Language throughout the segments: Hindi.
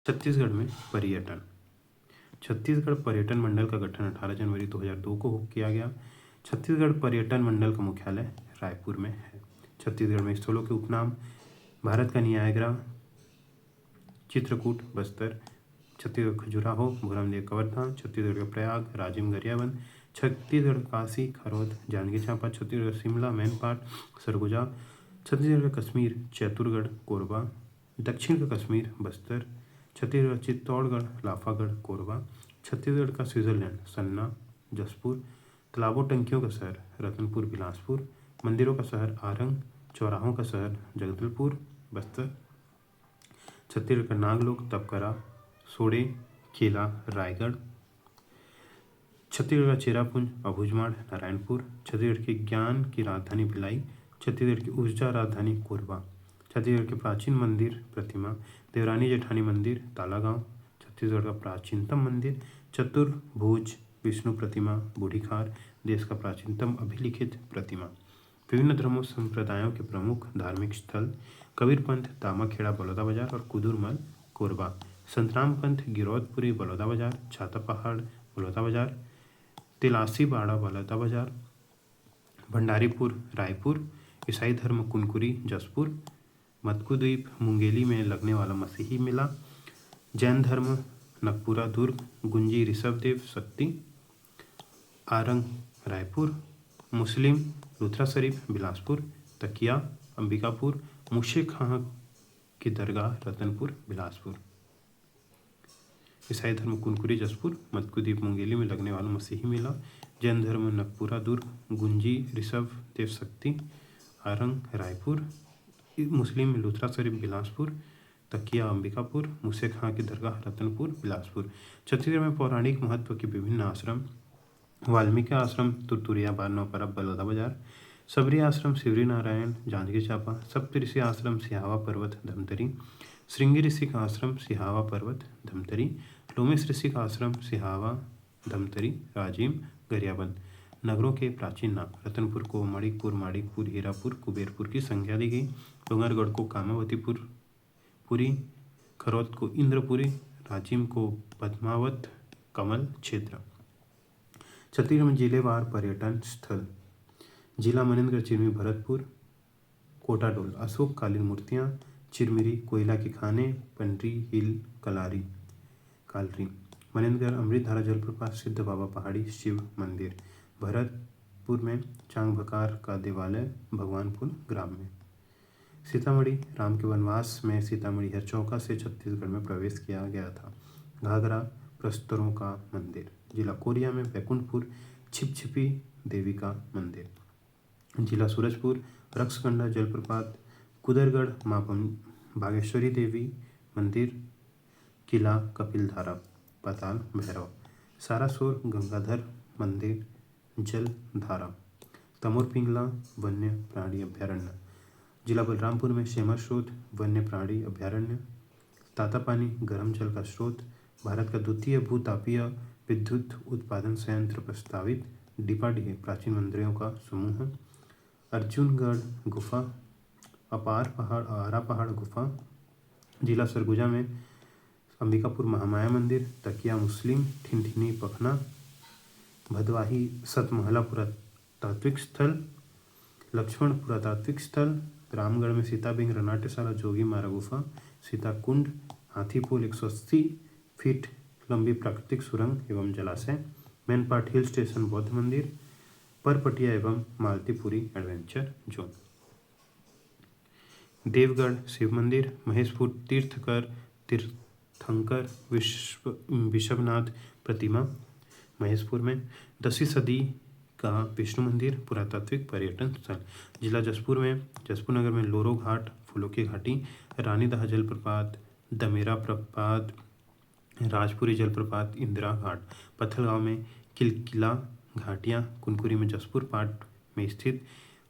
छत्तीसगढ़ में पर्यटन। छत्तीसगढ़ पर्यटन मंडल का गठन 18 जनवरी 2002 को किया गया। छत्तीसगढ़ पर्यटन मंडल का मुख्यालय रायपुर में है। छत्तीसगढ़ में स्थलों के उपनाम: भारत का नियाग्रा, चित्रकूट बस्तर, छत्तीसगढ़ खजुराहो, भोरमदेव कवर्धा, छत्तीसगढ़ का प्रयाग, राजिम गरियाबंद, छत्तीसगढ़ काशी खरौद, जांजगीर चांपा, छत्तीसगढ़ शिमला मैनपाट, सरगुजा, छत्तीसगढ़ का कश्मीर चैतुरगढ़ कोरबा, दक्षिण का कश्मीर बस्तर, छत्तीसगढ़ चित्तौड़गढ़ लाफागढ़ कोरबा, छत्तीसगढ़ का स्विट्जरलैंड सन्ना जसपुर, तालाबों टंकियों का शहर रतनपुर बिलासपुर, मंदिरों का शहर आरंग, चौराहों का शहर जगदलपुर बस्तर, छत्तीसगढ़ का नागलोक तपकरा सोड़े केला रायगढ़, छत्तीसगढ़ का चेरापुंज अबूझमाड़ नारायणपुर, छत्तीसगढ़ की ज्ञान की राजधानी भिलाई, छत्तीसगढ़ की ऊर्जा राजधानी कोरबा, छत्तीसगढ़ के प्राचीन मंदिर प्रतिमा देवरानी जेठानी मंदिर तालागांव, छत्तीसगढ़ का प्राचीनतम मंदिर चतुर्भुज विष्णु प्रतिमा बूढ़ीखार, देश का प्राचीनतम अभिलिखित प्रतिमा। विभिन्न धर्मों संप्रदायों के प्रमुख धार्मिक स्थल: कबीरपंथ दामाखेड़ा बलौदाबाजार और कुदुरमल कोरबा, संतराम पंथ गिरौदपुरी बलौदाबाजार, छाता पहाड़ बलौदाबाजार, तिलासी बाड़ा बलौदाबाजार, भंडारीपुर रायपुर, ईसाई धर्म कुनकुरी जसपुर, मत्कुद्वीप मुंगेली में लगने वाला मसीही मेला, जैन धर्म नगपुरा दुर्ग, गुंजी ऋषभदेव शक्ति आरंग रायपुर, मुस्लिम लुथरा शरीफ बिलासपुर, तकिया अंबिकापुर, मूसे खां की दरगाह रतनपुर बिलासपुर, ईसाई धर्म कुनकुरी जसपुर, मत्कुद्वीप मुंगेली में लगने वाला मसीही मेला, जैन धर्म नगपुरा दुर्ग, गुंजी ऋषभ देव शक्ति आरंग रायपुर, मुस्लिम लुथरा शरीफ बिलासपुर, तकिया अंबिकापुर, मूसे खां की दरगाह रतनपुर बिलासपुर। छत्तीसगढ़ में पौराणिक महत्व के विभिन्न आश्रम: वाल्मीकि आश्रम तुरतुरिया बारनौपरा बलौदाबाजार, सबरी आश्रम शिवरी नारायण जांजगीर चांपा, सप्तऋषि आश्रम सिहावा पर्वत धमतरी, श्रृंगी ऋषि का आश्रम सिहावा पर्वत धमतरी, लोमेश ऋषि का आश्रम सिहावा धमतरी राजिम गरियाबंद। नगरों के प्राचीन नाम: रतनपुर को माणिकपुर हीरापुर कुबेरपुर की संज्ञा दी गई, डोंगरगढ़ को कामावतीपुर पुरी, खरौद को इंद्रपुरी, राजिम को पद्मावत कमल क्षेत्र। छत्तीसगढ़ में जिलेवार पर्यटन स्थल: जिला मनेन्द्रगढ़ चिरमी भरतपुर, कोटाडोल अशोक कालीन मूर्तियाँ, चिरमिरी कोयला की खाने, पंडरी हिल कालरी, मनेन्द्रगढ़ अमृतधारा जलप्रपात, सिद्ध बाबा पहाड़ी शिव मंदिर, भरतपुर में चांगभकार का देवालय भगवानपुर ग्राम में। सीतामढ़ी राम के वनवास में सीतामढ़ी हरचौका से छत्तीसगढ़ में प्रवेश किया गया था। घाघरा प्रस्तरों का मंदिर, जिला कोरिया में बैकुंठपुर छिपछिपी देवी का मंदिर, जिला सूरजपुर रक्षगंडा जलप्रपात, कुदरगढ़ माँ बागेश्वरी देवी मंदिर, किला कपिलधारा पाताल भैरव, सारासोर गंगाधर मंदिर जलधारा, तमोर पिंगला वन्य प्राणी अभ्यारण्य, जिला बलरामपुर में शेमा स्रोत वन्य प्राणी अभ्यारण्य, तातापानी गर्म जल का स्रोत, भारत का द्वितीय भूतापीय विद्युत उत्पादन संयंत्र प्रस्तावित, डिपाडीह प्राचीन मंदिरों का समूह, अर्जुनगढ़ गुफा, अपार पहाड़ आरा पहाड़ गुफा, जिला सरगुजा में अंबिकापुर महामाया मंदिर, तकिया मुस्लिम ठिनठिनी पखना, भदवाही सतमहला पुरातात्विक स्थल, लक्ष्मण पुरातात्विक स्थल, रामगढ़ में सीताबिंग रनाट्यशाला जोगी मारा गुफा, सीताकुंड, हाथीपोल 180 फीट लंबी प्राकृतिक सुरंग एवं जलाशय, मैनपाट हिल स्टेशन बौद्ध मंदिर, परपटिया एवं मालतीपुरी एडवेंचर जोन। देवगढ़ शिव मंदिर, महेशपुर तीर्थंकर विश्वनाथ प्रतिमा, महेशपुर में 10वीं सदी का विष्णु मंदिर पुरातात्विक पर्यटन स्थल, जिला जसपुर में जसपुर नगर में लोरो घाट फूलों की घाटी, रानीदह जलप्रपात, दमेरा प्रपात, राजपुरी जलप्रपात, इंदिरा घाट, पत्थलगांव में किलकिला घाटियाँ, कुनकुरी में जसपुर पाट में स्थित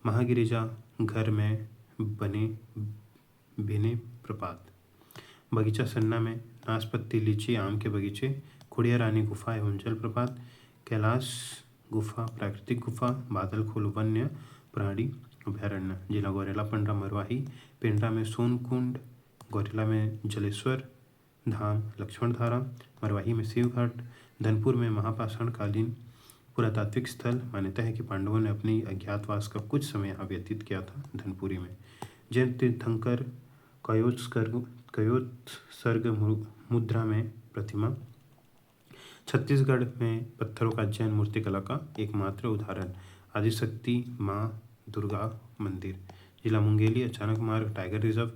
महागिरिजा घर में बेने प्रपात, बगीचा सन्ना में नाशपत्ती लीची आम के बगीचे, खुड़िया रानी गुफा एवं जलप्रपात, कैलाश गुफा प्राकृतिक गुफा, बादलखोल वन्य प्राणी अभ्यारण्य, जिला गौरेला पंडरा मरवाही, पेंड्रा में सोनकुंड, गौरेला में जलेश्वर धाम लक्ष्मण धारा, मरवाही में शिवघाट, धनपुर में महापाषाण कालीन पुरातात्विक स्थल। मान्यता है कि पांडवों ने अपनी अज्ञातवास का कुछ समय यहाँ व्यतीत किया था धनपुरी में। जैन तीर्थंकर कयोत्सर्ग मुद्रा में प्रतिमा। छत्तीसगढ़ में पत्थरों का जैन मूर्तिकला का एकमात्र उदाहरण आदिशक्ति माँ दुर्गा मंदिर। जिला मुंगेली अचानक मार्ग टाइगर रिजर्व,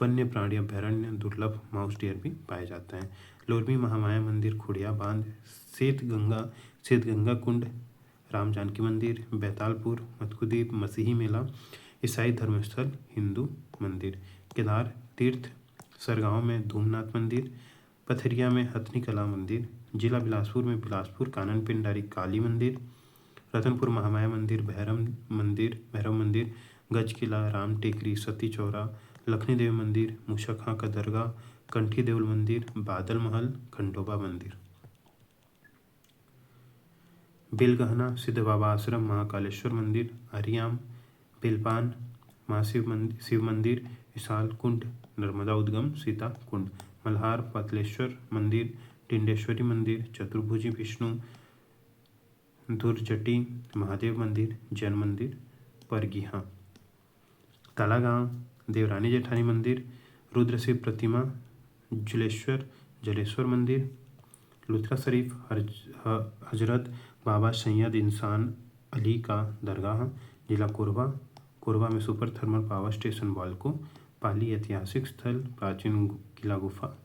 वन्य प्राणी अभ्यारण्य, दुर्लभ माउस डियर भी पाए जाते हैं। लोरमी महामाया मंदिर, खुड़िया बांध, श्वेतगंगा कुंड, राम जानकी मंदिर, बैतालपुर, मत्कुद्वीप, मसीही मेला, ईसाई धर्मस्थल, हिंदू मंदिर। केदार तीर्थ, सरगांव में धूमनाथ मंदिर, पथरिया में हथनी कला मंदिर। जिला बिलासपुर में बिलासपुर कानन पिंडारी काली मंदिर, रतनपुर महामाया मंदिर, भैरव मंदिर, गज किला, राम टेकरी, सती चौरा, लखनी देवी मंदिर, मूषक का दरगाह, कंठी देउल मंदिर, बादल महल, खंडोबा मंदिर। बेलगहना, सिद्ध बाबा आश्रम, महाकालेश्वर मंदिर, अरियाम, बेलपान, शिव मंदिर, विशाल कुंड, नर्मदा उद्गम, सीता कुंड, मल्हार, पातलेश्वर मंदिर, टिंडेश्वरी मंदिर, चतुर्भुजी विष्णु, दुर्जटी महादेव मंदिर, जैन मंदिर, परगिहा, तालागांव, देवरानी जेठानी मंदिर, रुद्रशिव प्रतिमा, जलेश्वर मंदिर, लुथरा शरीफ, हजरत बाबा सैयद इंसान अली का दरगाह। जिला कोरबा में super thermal power station Balco, Pali ऐतिहासिक स्थल, प्राचीन किला गुफा।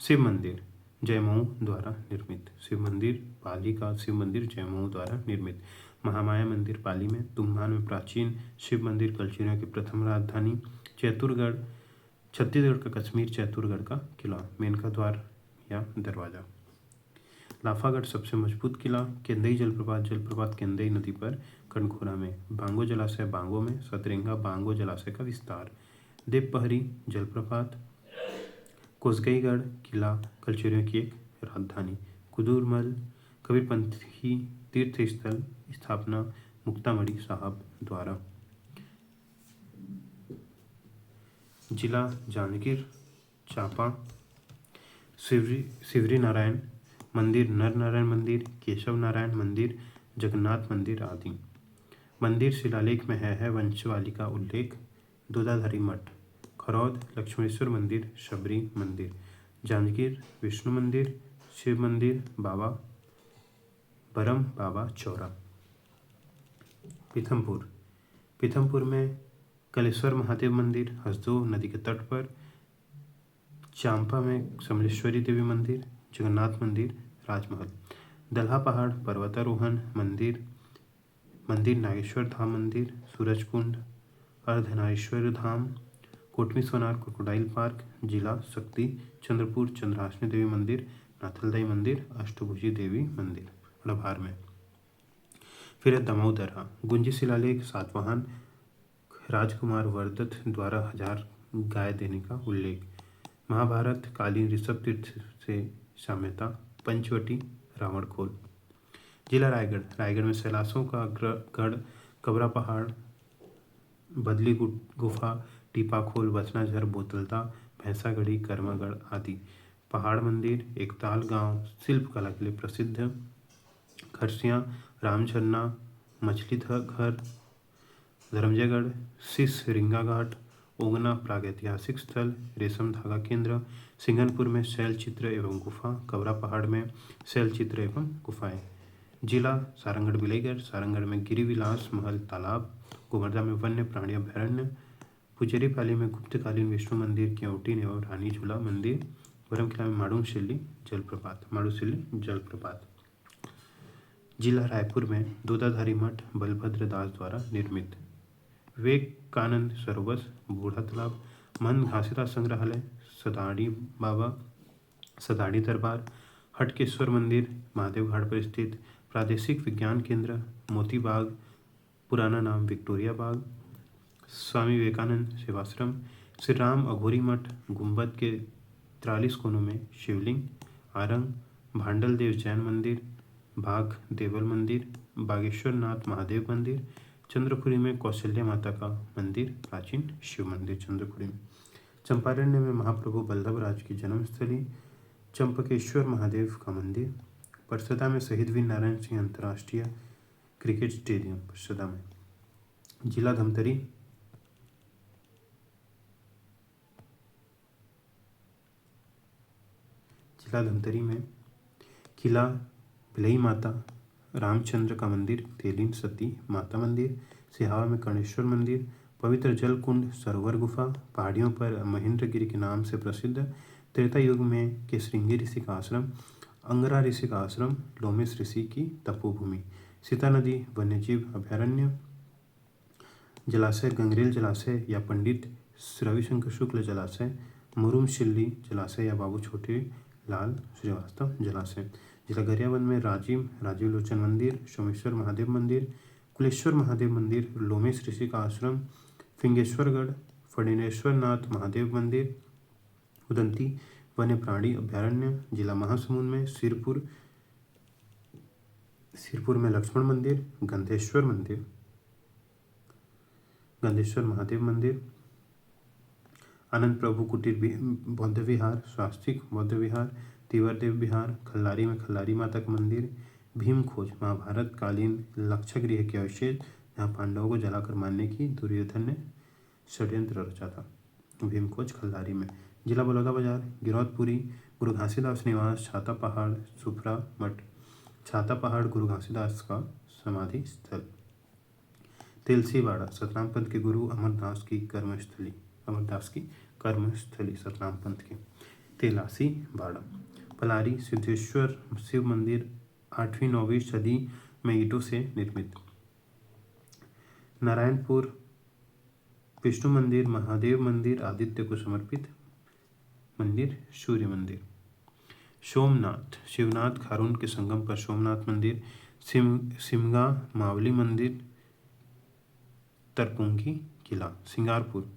शिव मंदिर जयमऊ द्वारा निर्मित। शिव मंदिर पाली का शिव मंदिर जयमऊ द्वारा निर्मित। महामाया मंदिर पाली में। तुम्बान में प्राचीन शिव मंदिर, कलचुरियों की प्रथम राजधानी। चैतुरगढ़ छत्तीसगढ़ का कश्मीर, चैतुरगढ़ का किला, मेनका द्वार या दरवाजा। लाफागढ़ सबसे मजबूत किला। केंदई जलप्रपात केंदई नदी पर कनखोरा में। बांगो जलाशय बांगो में। सतरेंगा बांगो जलाशय का विस्तार। देवपहरी जलप्रपात। कोसगईगढ़ किला, कलचुरियों की एक राजधानी। कुदूरमल कबीरपंथी तीर्थ स्थल, स्थापना मुक्तामणि साहब द्वारा। जिला जांजगीर चांपा, शिवरी नारायण मंदिर, नर नारायण मंदिर, केशव नारायण मंदिर, जगन्नाथ मंदिर आदि। मंदिर शिलालेख में है वंशवाली का उल्लेख। दूधाधारी मठ। खरौद लक्ष्मणेश्वर मंदिर, शबरी मंदिर। जांजगीर विष्णु मंदिर, शिव मंदिर, बरम बाबा चौरा। पीथमपुर में कलेश्वर महादेव मंदिर, हसदो नदी के तट पर। चांपा में समलेश्वरी देवी मंदिर, जगन्नाथ मंदिर, राजमहल। दल्हा पहाड़ पर्वतारोहण मंदिर नागेश्वर धाम मंदिर, सूरजकुंड, अर्धनारीश्वर धाम, कोटमी सोनार क्रोकोडाइल पार्क। जिला शक्ति चंद्रपुर, चंद्रहासिनी देवी मंदिर, नाथलदाई मंदिर, अष्टभुजी देवी मंदिर अड़भार में। फिर दमऊ दर्रा। गुंजी शिलालेख, सातवाहन राजकुमार वर्दत द्वारा 1000 गाय देने का उल्लेख। महाभारत कालीन ऋषभ तीर्थ से साम्यता। पंचवटी रावणखोल। जिला रायगढ़ में कैलाशों का गढ़, कबरा पहाड़, बदली गुफा, टीपाखोल, बचनाझर, बोतलता, भैंसागढ़ी, कर्मागढ़ आदि। पहाड़ मंदिर, एकताल गांव शिल्प कला के लिए प्रसिद्ध। खरसिया, रामझरना, मछली घर, धर्मजयगढ़, शीश रिंगा घाट, ओगना प्रागैतिहासिक स्थल, रेशम धागा केंद्र। सिंघनपुर में शैल चित्र एवं गुफा, कबरा पहाड़ में शैल चित्र एवं गुफाएं। जिला सारंगढ़ बिलाईगढ़। सारंगढ़ में गिरिविलास महल तालाब, गोवर्धा में वन्य प्राणी अभ्यारण्य, पुचेरीपाली में गुप्तकालीन विष्णु मंदिर, केवटी एवं रानी झूला मंदिर, बरमकिला में माड़ूसिल्ली जलप्रपात। जिला रायपुर में दूधाधारी मठ बलभद्र दास द्वारा निर्मित। विवेकानंद सरोवर, बूढ़ा तालाब, मन घासीदास संग्रहालय, सदाड़ी दरबार, हटकेश्वर मंदिर, महादेव घाट पर स्थित। प्रादेशिक विज्ञान केंद्र, मोती बाग, पुराना नाम विक्टोरिया बाग, स्वामी विवेकानंद सेवाश्रम, श्री राम अघोरी मठ, गुंबद के 43 कोनों में शिवलिंग, आरंग, भांडल देव जैन मंदिर, बाघ देवल मंदिर, बागेश्वर नाथ महादेव मंदिर, चंद्रपुरी में कौशल्या माता का मंदिर, प्राचीन शिव मंदिर चंद्रपुरी में। चंपारण्य में महाप्रभु बल्लभ राज की जन्मस्थली। चंपकेश्वर महादेव का मंदिर। परसदा में शहीद वीर नारायण सिंह अंतर्राष्ट्रीय क्रिकेट स्टेडियम परसदा में। जिला धमतरी। जिला धमतरी में किला भिलई माता रामचंद्र का मंदिर, तेलीन सती माता मंदिर, सिहावा में कर्णेश्वर मंदिर, पवित्र जल कुंड सरोवर गुफा, पहाड़ियों पर महेंद्रगिरी के नाम से प्रसिद्ध, त्रेता युग में के श्रृंगी ऋषि का आश्रम, अंगरा ऋषि का आश्रम, लोमेश ऋषि की तपोभूमि, सीता नदी वन्यजीव अभयारण्य, जलाशय गंगरेल जलाशय या पंडित रविशंकर शुक्ल जलाशय, मुरुमशिल्ली जलाशय या बाबू छोटे लाल श्रीवास्तव जलाशय। जिला गरियाबंद में राजीव लोचन मंदिर, सोमेश्वर महादेव मंदिर, कुलेश्वर महादेव मंदिर, लोमेश ऋषि का आश्रम, फिंगेश्वरगढ़, फणिनेश्वर नाथ महादेव मंदिर, उदंती वन्य प्राणी अभयारण्य। जिला महासमुंद में सिरपुर में लक्ष्मण मंदिर, गंधेश्वर महादेव मंदिर, आनंद प्रभु कुटीर बौद्ध विहार, स्वास्तिक बौद्ध विहार, तिवरदेव विहार, खल्लारी में खल्लारी माता का मंदिर, भीम खोज महाभारत कालीन लक्षगृह के अवशेष जहाँ पांडवों को जलाकर मारने की दुर्योधन ने षड्यंत्र रचा था। भीम खोज खल्लारी में। जिला बलौदाबाजार, गिरौदपुरी, गुरु घासीदास निवास, छाता पहाड़, सुफरा मठ, छाता पहाड़ गुरु घासीदास का समाधि स्थल। तेलसीवाड़ा, सतनाम पंथ के गुरु अमरदास की कर्मस्थली सतनाम पंथ की। तेलासी बाड़ा। पलारी सिद्धेश्वर शिव मंदिर 8वीं-9वीं सदी में ईंटों से निर्मित। नारायणपुर विष्णु मंदिर, महादेव मंदिर, आदित्य को समर्पित मंदिर, सूर्य मंदिर। सोमनाथ, शिवनाथ खारून के संगम पर सोमनाथ मंदिर, सिमगा मावली मंदिर, तरपुंगी किला। सिंगारपुर,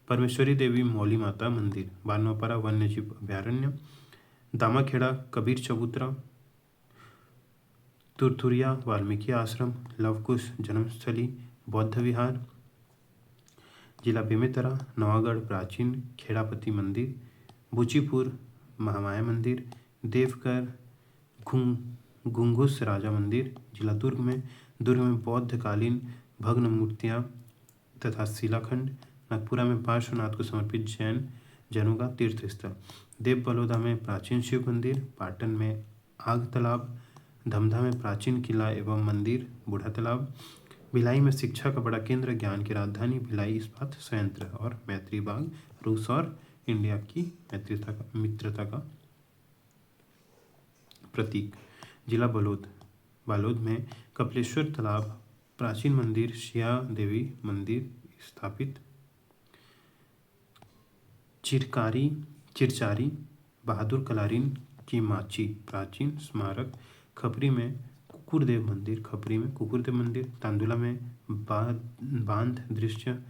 परमेश्वरी देवी मौली माता मंदिर, बानोपरा वन्यजीव अभयारण्य, दामाखेड़ा कबीर चबूतरा, तुरथुरिया वाल्मीकि आश्रम, लवकुश जन्मस्थली बौद्ध विहार। जिला बेमेतरा, नवागढ़ प्राचीन खेड़ापति मंदिर, बुचीपुर महामाया मंदिर, देवकर घुंघुस राजा मंदिर। जिला दुर्ग में बौद्ध कालीन भग्न मूर्तियाँ तथा शिलाखंड। नागपुरा में पार्श्वनाथ को समर्पित जैनों का तीर्थ स्थल। देव बलौदा में प्राचीन शिव मंदिर, पाटन में आग तालाब, धमधा में प्राचीन किला एवं मंदिर बूढ़ा तालाब, भिलाई में शिक्षा का बड़ा केंद्र, ज्ञान की राजधानी भिलाई इस्पात संयंत्र और मैत्री बाग, रूस और इंडिया की मित्रता का प्रतीक। जिला बालोद में कपिलेश्वर तालाब, प्राचीन मंदिर, शिया देवी मंदिर स्थापित। चिरचारी बहादुर कलारीन की माची, प्राचीन स्मारक। खपरी में कुकुरदेव मंदिर, तांदुला में बांध दृश्य,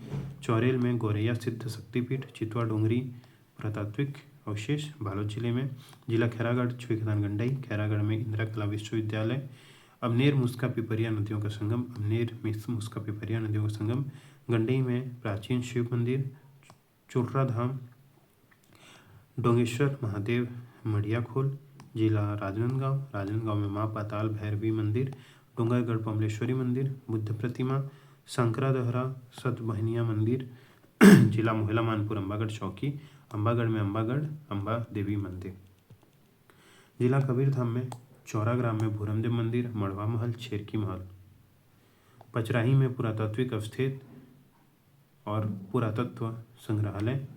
चौरेल में गौरैया सिद्ध शक्तिपीठ, चितवा डोंगरी पुरातात्विक अवशेष। बालोद जिले में जिला खैरागढ़, छुईखदान गंडई, खैरागढ़ में इंदिरा कला विश्वविद्यालय, अमनेर मुस्का पिपरिया नदियों का संगम, गंडई में प्राचीन शिव मंदिर, चोटरा धाम, डोंगेश्वर महादेव मड़ियाखोल। जिला राजनांदगांव में माँ पाताल भैरवी मंदिर, डोंगरगढ़ पमलेश्वरी मंदिर, बुद्ध प्रतिमा, संकरा दहरा सतबहनिया मंदिर। जिला मोहला मानपुर, अम्बागढ़ चौकी, अम्बागढ़ में अम्बा देवी मंदिर। जिला कबीरधाम में चौराग्राम में भूरमदेव मंदिर, मड़वा महल, छेरकी महल। पचराही में पुरातात्विक अवस्थित और पुरातत्व संग्रहालय,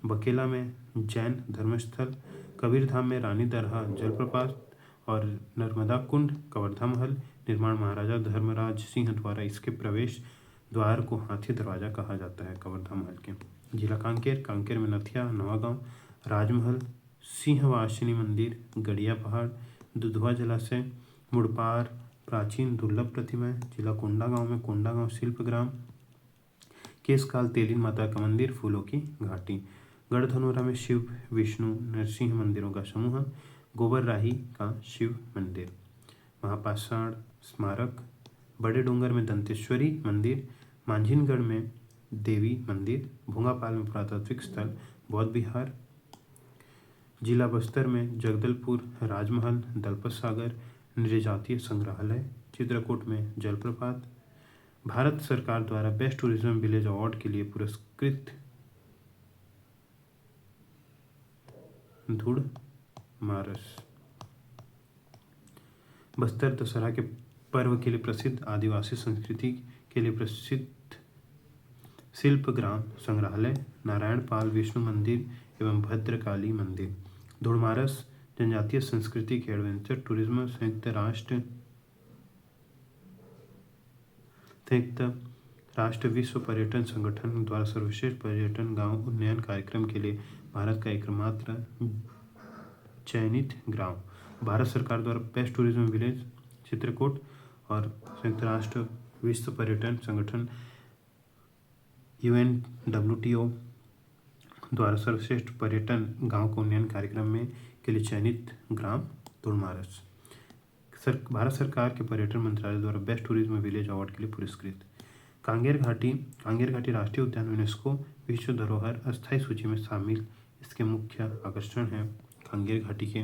बकेला में जैन धर्मस्थल, कबीरधाम में रानी दरहा जलप्रपात और नर्मदा कुंड, कवर्धा महल निर्माण महाराजा धर्मराज सिंह द्वारा, इसके प्रवेश द्वार को हाथी दरवाजा कहा जाता है कवर्धा महल के। जिला कांकेर में नथिया, नवागांव, राजमहल, सिंहवासिनी मंदिर, गड़िया पहाड़, दुधवा जलाशय, मुड़पार प्राचीन दुर्लभ प्रतिमाएं। जिला कोंडागांव में कोंडागांव शिल्पग्राम, केशकाल तेलीन माता का मंदिर, फूलों की घाटी। गढ़धनोरा में शिव विष्णु नरसिंह मंदिरों का समूह, गोबरराही का शिव मंदिर। महापाषाण स्मारक, बड़े डोंगर में दंतेश्वरी मंदिर, मांझिनगढ़ में देवी मंदिर, भोंगापाल में पुरातात्विक स्थल, बौद्ध विहार। जिला बस्तर में जगदलपुर राजमहल, दलपत सागर नृजातीय संग्रहालय, चित्रकूट में जलप्रपात। भारत सरकार द्वारा बेस्ट टूरिज्म विलेज अवार्ड के लिए पुरस्कृत धुड़ मारस। बस्तर दशहरा के पर्व के लिए प्रसिद्ध, आदिवासी संस्कृति के लिए प्रसिद्ध शिल्प ग्राम संग्रहालय, नारायण पाल विष्णु मंदिर एवं भद्रकाली मंदिर। धुड़मारस जनजातीय संस्कृति के एडवेंचर टूरिज्म संयुक्त राष्ट्र विश्व पर्यटन संगठन द्वारा सर्वश्रेष्ठ पर्यटन गांव उन्नयन कार्यक्रम के लिए भारत का एकमात्र चयनित गांव। भारत सरकार द्वारा बेस्ट टूरिज्म विलेज चित्रकूट और संयुक्त राष्ट्र विश्व पर्यटन संगठन UNWTO द्वारा सर्वश्रेष्ठ पर्यटन गांव को उन्नयन कार्यक्रम में के लिए चयनित ग्राम धुड़मारस। भारत सरकार के पर्यटन मंत्रालय द्वारा बेस्ट टूरिज्म विलेज अवार्ड के लिए पुरस्कृत। कांगेर घाटी राष्ट्रीय उद्यान यूनेस्को विश्व धरोहर अस्थायी सूची में शामिल। इसके मुख्य आकर्षण है कांगेर घाटी के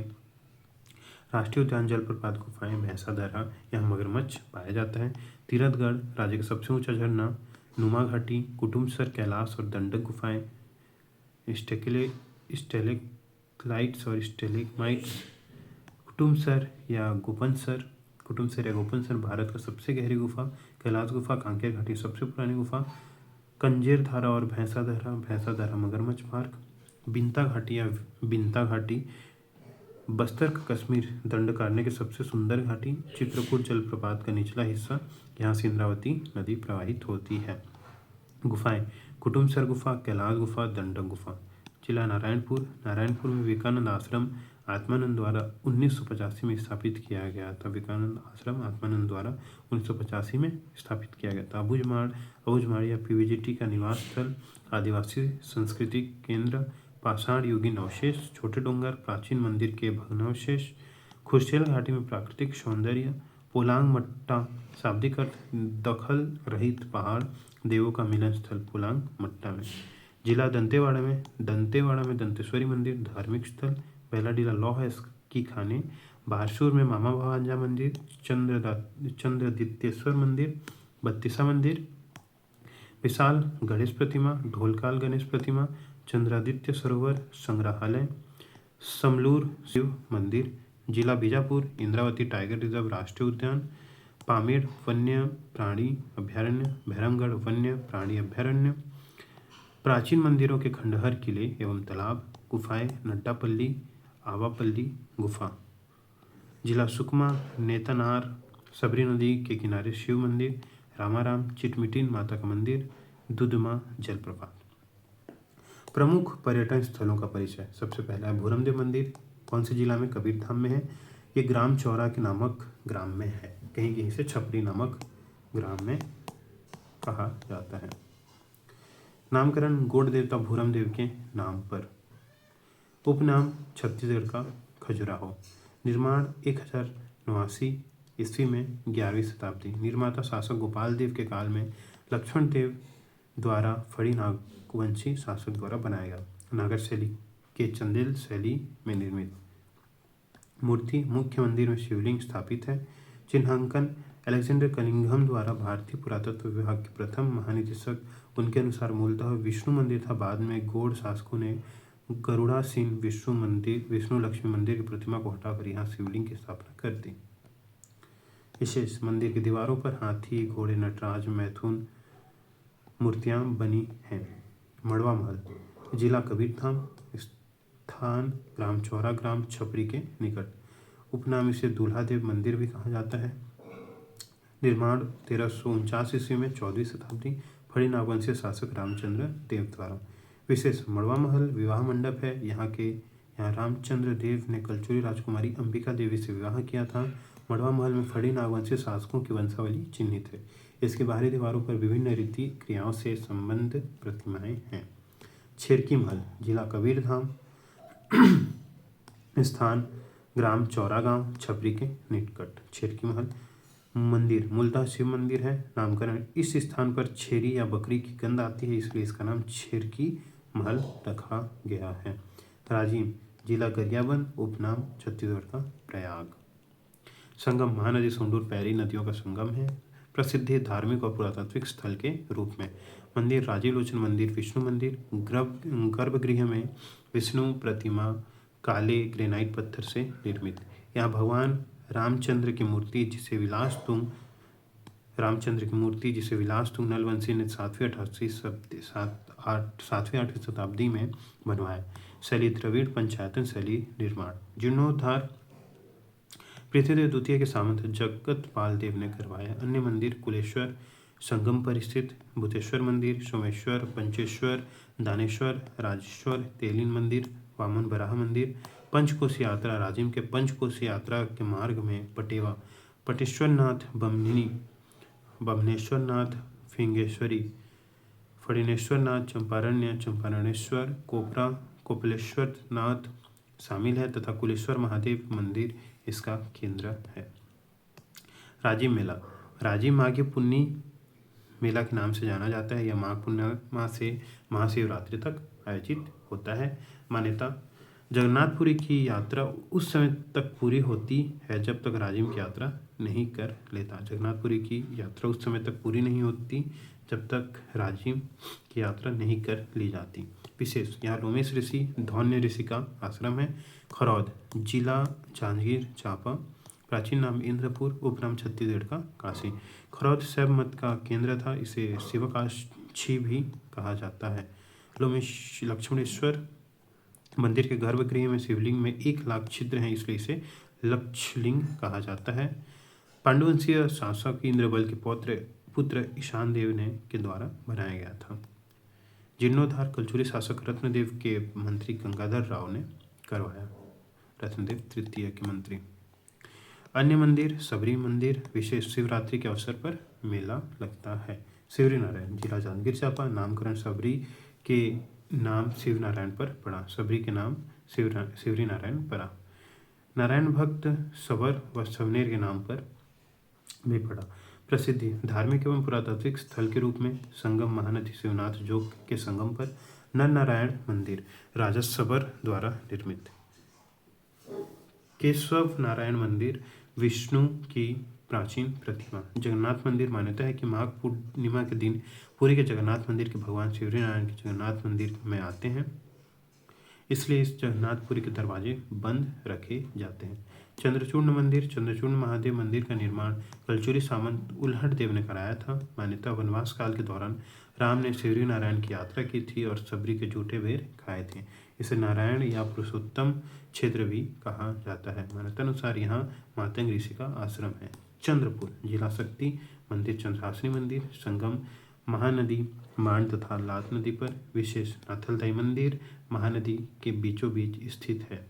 राष्ट्रीय उद्यान, जलप्रपात, गुफाएं, भैंसा दर्रा, यहाँ मगरमच्छ पाया जाता है। तीरथगढ़ राज्य का सबसे ऊंचा झरना, नुमा घाटी, कुटुम्बसर, कैलाश और दंडक गुफाएं, स्टेलेक्लाइट्स और स्टेलेग्माइट्स। कुटुम्बसर या गोपनसर भारत का सबसे गहरी गुफा। कैलाश गुफा कांकेर घाटी सबसे पुरानी गुफा। कंजेर धारा और भैंसा धारा मगरमच्छ पार्क। बिंता घाटी बस्तर का कश्मीर दंडकारण्य की सबसे सुंदर घाटी। चित्रकूट जलप्रपात का निचला हिस्सा, यहाँ से इंद्रावती नदी प्रवाहित होती है। गुफाएं, कुटुम्बसर गुफा, कैलाश गुफा, दंडक गुफा। जिला नारायणपुर में विवेकानंद आश्रम आत्मानंद द्वारा 1985 में स्थापित किया गया था। विवेकानंद आश्रम आत्मानंद द्वारा 1985 में स्थापित किया गया था। अबुझमाड़ या PVGT का निवास स्थल, आदिवासी सांस्कृतिक केंद्र, पाषाण युगीन अवशेष, छोटे डोंगर, प्राचीन मंदिर के भग्नावशेष। खुर्शेल घाटी में प्राकृतिक सौंदर्य। पोलांग मट्टा शाब्दिक अर्थ दखल रहित पहाड़, देवों का मिलन स्थल पोलांग मट्टा में। जिला दंतेवाड़ा में दंतेश्वरी मंदिर धार्मिक स्थल। बेलाडीला लौह की खाने। बारसूर में मामा भांजा मंदिर, चंद्रदित्येश्वर मंदिर, बत्तीसा मंदिर। विशाल गणेश प्रतिमा, ढोलकाल गणेश प्रतिमा, चंद्रादित्य सरोवर संग्रहालय, समलूर शिव मंदिर। जिला बीजापुर इंद्रावती टाइगर रिजर्व राष्ट्रीय उद्यान, पामेड़ वन्य प्राणी अभ्यारण्य, भैरमगढ़ वन्य प्राणी अभ्यारण्य। प्राचीन मंदिरों के खंडहर, किले एवं तालाब। गुफाएं, नड्डापल्ली आवापल्ली गुफा। जिला सुकमा नेतनार सबरी नदी के किनारे शिव मंदिर, रामाराम चिटमिटिन माता का मंदिर, दुदमा जलप्रपात। प्रमुख पर्यटन स्थलों का परिचय। सबसे पहला है भूरमदेव मंदिर। कौन से जिला में? कबीरधाम में है। ये ग्राम चौरा के नामक ग्राम में है। कहीं कहीं से छपरी नामक ग्राम में कहा जाता है। नामकरण गोड देवता भूरमदेव के नाम पर। उपनाम छत्तीसगढ़ का खजुराहो। निर्माण 1089 ईस्वी में 11वीं शताब्दी। निर्माता शासक गोपाल देव के काल में लक्ष्मण देव द्वारा फड़ी नागवंशी शासक द्वारा बनाया गया। नागर शैली के चंदेल शैली में निर्मित। मूर्ति, मुख्य मंदिर में शिवलिंग स्थापित है। चिन्हांकन अलेक्जेंडर कनिंघम द्वारा भारतीय पुरातत्व विभाग के प्रथम महानिदेशक। उनके अनुसार मूलतः विष्णु मंदिर था, बाद में गौड़ शासकों ने गरुड़ासीन विष्णु लक्ष्मी मंदिर की प्रतिमा को हटाकर यहाँ शिवलिंग की स्थापना कर दी। विशेष, मंदिर की दीवारों पर हाथी, घोड़े, नटराज, मैथुन मूर्तियां बनी हैं। मड़वा महल, जिला कबीरधाम, स्थान ग्राम चौरा, ग्राम छपरी के निकट। उपनाम इसे दूल्हादेव मंदिर भी कहा जाता है। निर्माण 1349 ईस्वी में 14वीं शताब्दी। फड़ी नागवंशी शासक रामचंद्र देव द्वारा। विशेष, मड़वा महल विवाह मंडप है। यहाँ रामचंद्र देव ने कलचुरी राजकुमारी अंबिका देवी से विवाह किया था। मड़वा महल में फड़ी नागवंशी शासकों की वंशावली चिन्हित है। इसकी बाहरी दीवारों पर विभिन्न रीति क्रियाओं से संबंधित प्रतिमाएं हैं। छेरकी महल, जिला कबीरधाम, स्थान ग्राम चौरागांव, छपरी के निकट। छेरकी महल मंदिर मूलतः शिव मंदिर है। नामकरण, इस स्थान पर छेरी या बकरी की गंध आती है, इसलिए इसका नाम छेरकी महल रखा गया है। राजिम जिला गरियाबंद, उपनाम छत्तीसगढ़ का प्रयाग। संगम महानदी सोंडूर पैरी नदियों का संगम है। प्रसिद्धि धार्मिक और पुरातात्विक स्थल के रूप में। मंदिर राजीव लोचन मंदिर, विष्णु मंदिर। गर्भगृह में विष्णु प्रतिमा काले ग्रेनाइट पत्थर से निर्मित। यहाँ भगवान रामचंद्र की मूर्ति जिसे विलास तुंग नलवंशी ने 7वीं-8वीं शताब्दी में बनवाया। शैली द्रविड़ पंचायतन शैली निर्माण। जीर्णोद्धार पृथ्वीदेव द्वितीय के सामंत जगतपाल देव ने करवाया। अन्य मंदिर कुलेश्वर संगम पर स्थित, भूतेश्वर मंदिर, सोमेश्वर, पंचेश्वर, दानेश्वर, राजेश्वर, तेलिन मंदिर, वामन बराह मंदिर। पंचकोशी यात्रा राजिम के पंचकोशी यात्रा के मार्ग में पटेवा, पटेश्वरनाथ, बमनेश्वरनाथ, फिंगेश्वरी, फणिनेश्वरनाथ, चंपारण्य, चंपारणेश्वर, कोपरा, कोपलेश्वरनाथ शामिल है तथा कुलेश्वर महादेव मंदिर इसका केंद्र है। राजिम मेला राजिम माघी पुन्नी मेला के नाम से जाना जाता है। यह माघ पूर्णिमा से महाशिवरात्रि तक आयोजित होता है। मान्यता जगन्नाथपुरी की यात्रा उस समय तक पूरी होती है जब तक राजिम की यात्रा नहीं कर लेता। जगन्नाथपुरी की यात्रा उस समय तक पूरी नहीं होती जब तक राजिम की यात्रा नहीं कर ली जाती। विशेष यहाँ लोमेश ऋषि, धौन्य ऋषि का आश्रम है। खरौद जिला जांजगीर चांपा, प्राचीन नाम इंद्रपुर, उपनाम छत्तीसगढ़ का काशी। खरौद शैव मत का केंद्र था, इसे शिवकाशी भी कहा जाता है। लोमेश लक्ष्मणेश्वर मंदिर के गर्भगृह में शिवलिंग में 1 लाख छिद्र हैं, इसलिए इसे लक्षलिंग कहा जाता है। पांडुवंशीय शासक इंद्रबल के पुत्र ईशान देव ने के द्वारा बनाया गया था। जीर्णोद्धार कलचुरी शासक रत्नदेव के मंत्री गंगाधर राव ने करवाया। रत्नदेव तृतीय के मंत्री। अन्य मंदिर सबरी मंदिर, विशेष शिवरात्रि के अवसर पर मेला लगता है। शिवरी नारायण जिला जांजगीर चांपा, नामकरण सबरी के नाम शिव नारायण पर पड़ा। सबरी के नाम शिवरी नारायण पड़ा। नारायण भक्त सबर व सवनेर के नाम पर भी पड़ा। प्रसिद्धि धार्मिक एवं पुरातात्विक स्थल के रूप में संगम महानदी शिवनाथ जोग के संगम पर नर नारायण मंदिर राजा सबर द्वारा निर्मित। केशव नारायण मंदिर विष्णु की प्राचीन प्रतिमा। जगन्नाथ मंदिर मान्यता है कि माघ पूर्णिमा के दिन पुरी के जगन्नाथ मंदिर के भगवान शिवरी नारायण के जगन्नाथ मंदिर में आते हैं, इसलिए इस जगन्नाथपुरी के दरवाजे बंद रखे जाते हैं। चंद्रचूर्ण मंदिर चंद्रचूर्ण महादेव मंदिर का निर्माण कलचुरी सामंत उल्हड़ देव ने कराया था। मान्यता वनवास काल के दौरान राम ने शिवरी नारायण की यात्रा की थी और सबरी के झूठे बेर खाए थे। इसे नारायण या पुरुषोत्तम क्षेत्र भी कहा जाता है। मान्यता अनुसार यहाँ मातंग ऋषि का आश्रम है। चंद्रपुर जिला शक्ति मंदिर चंद्रहासिनी मंदिर संगम महानदी मांड तथा लात नदी पर। विशेष नाथलदाई मंदिर महानदी के बीचों बीच स्थित है।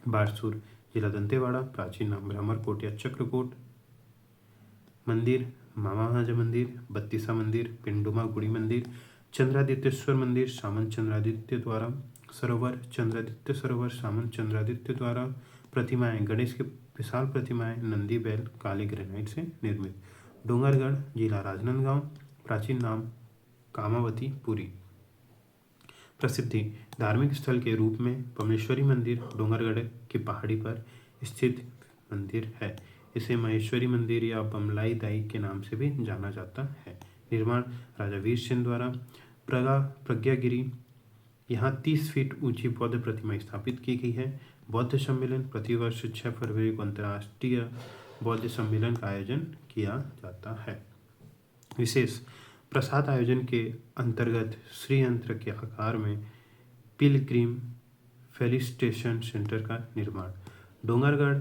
बारसूर जिला दंतेवाड़ा, प्राचीन नाम भ्रमरकोट या चक्रकोट मंदिर, मामा महाजा मंदिर, बत्तीसा मंदिर, पिंडुमा गुड़ी मंदिर, चंद्रादित्येश्वर मंदिर, सामंत चंद्रादित्य द्वारा सरोवर, चंद्रादित्य सरोवर, सामंत चंद्रादित्य द्वारा प्रतिमाएं, गणेश की विशाल प्रतिमाएं, नंदी बैल काले ग्रेनाइट से निर्मित। डोंगरगढ़ जिला राजनांदगांव, प्राचीन नाम कामावती पुरी। प्रसिद्धि धार्मिक स्थल के रूप में बमनेश्वरी मंदिर डोंगरगढ़ की पहाड़ी पर स्थित मंदिर है। इसे महेश्वरी मंदिर या बमलाई दाई के नाम से भी जाना जाता है। निर्माण राजा वीर सेन द्वारा। प्रज्ञागिरी यहाँ 30 फीट ऊंची बौद्ध प्रतिमा स्थापित की गई है। बौद्ध सम्मेलन प्रतिवर्ष 6 फरवरी को अंतर्राष्ट्रीय बौद्ध सम्मेलन का आयोजन किया जाता है। विशेष प्रसाद आयोजन के अंतर्गत श्रीयंत्र के आकार में पिलग्रिम फेलिसिटेशन सेंटर का निर्माण। Dongargarh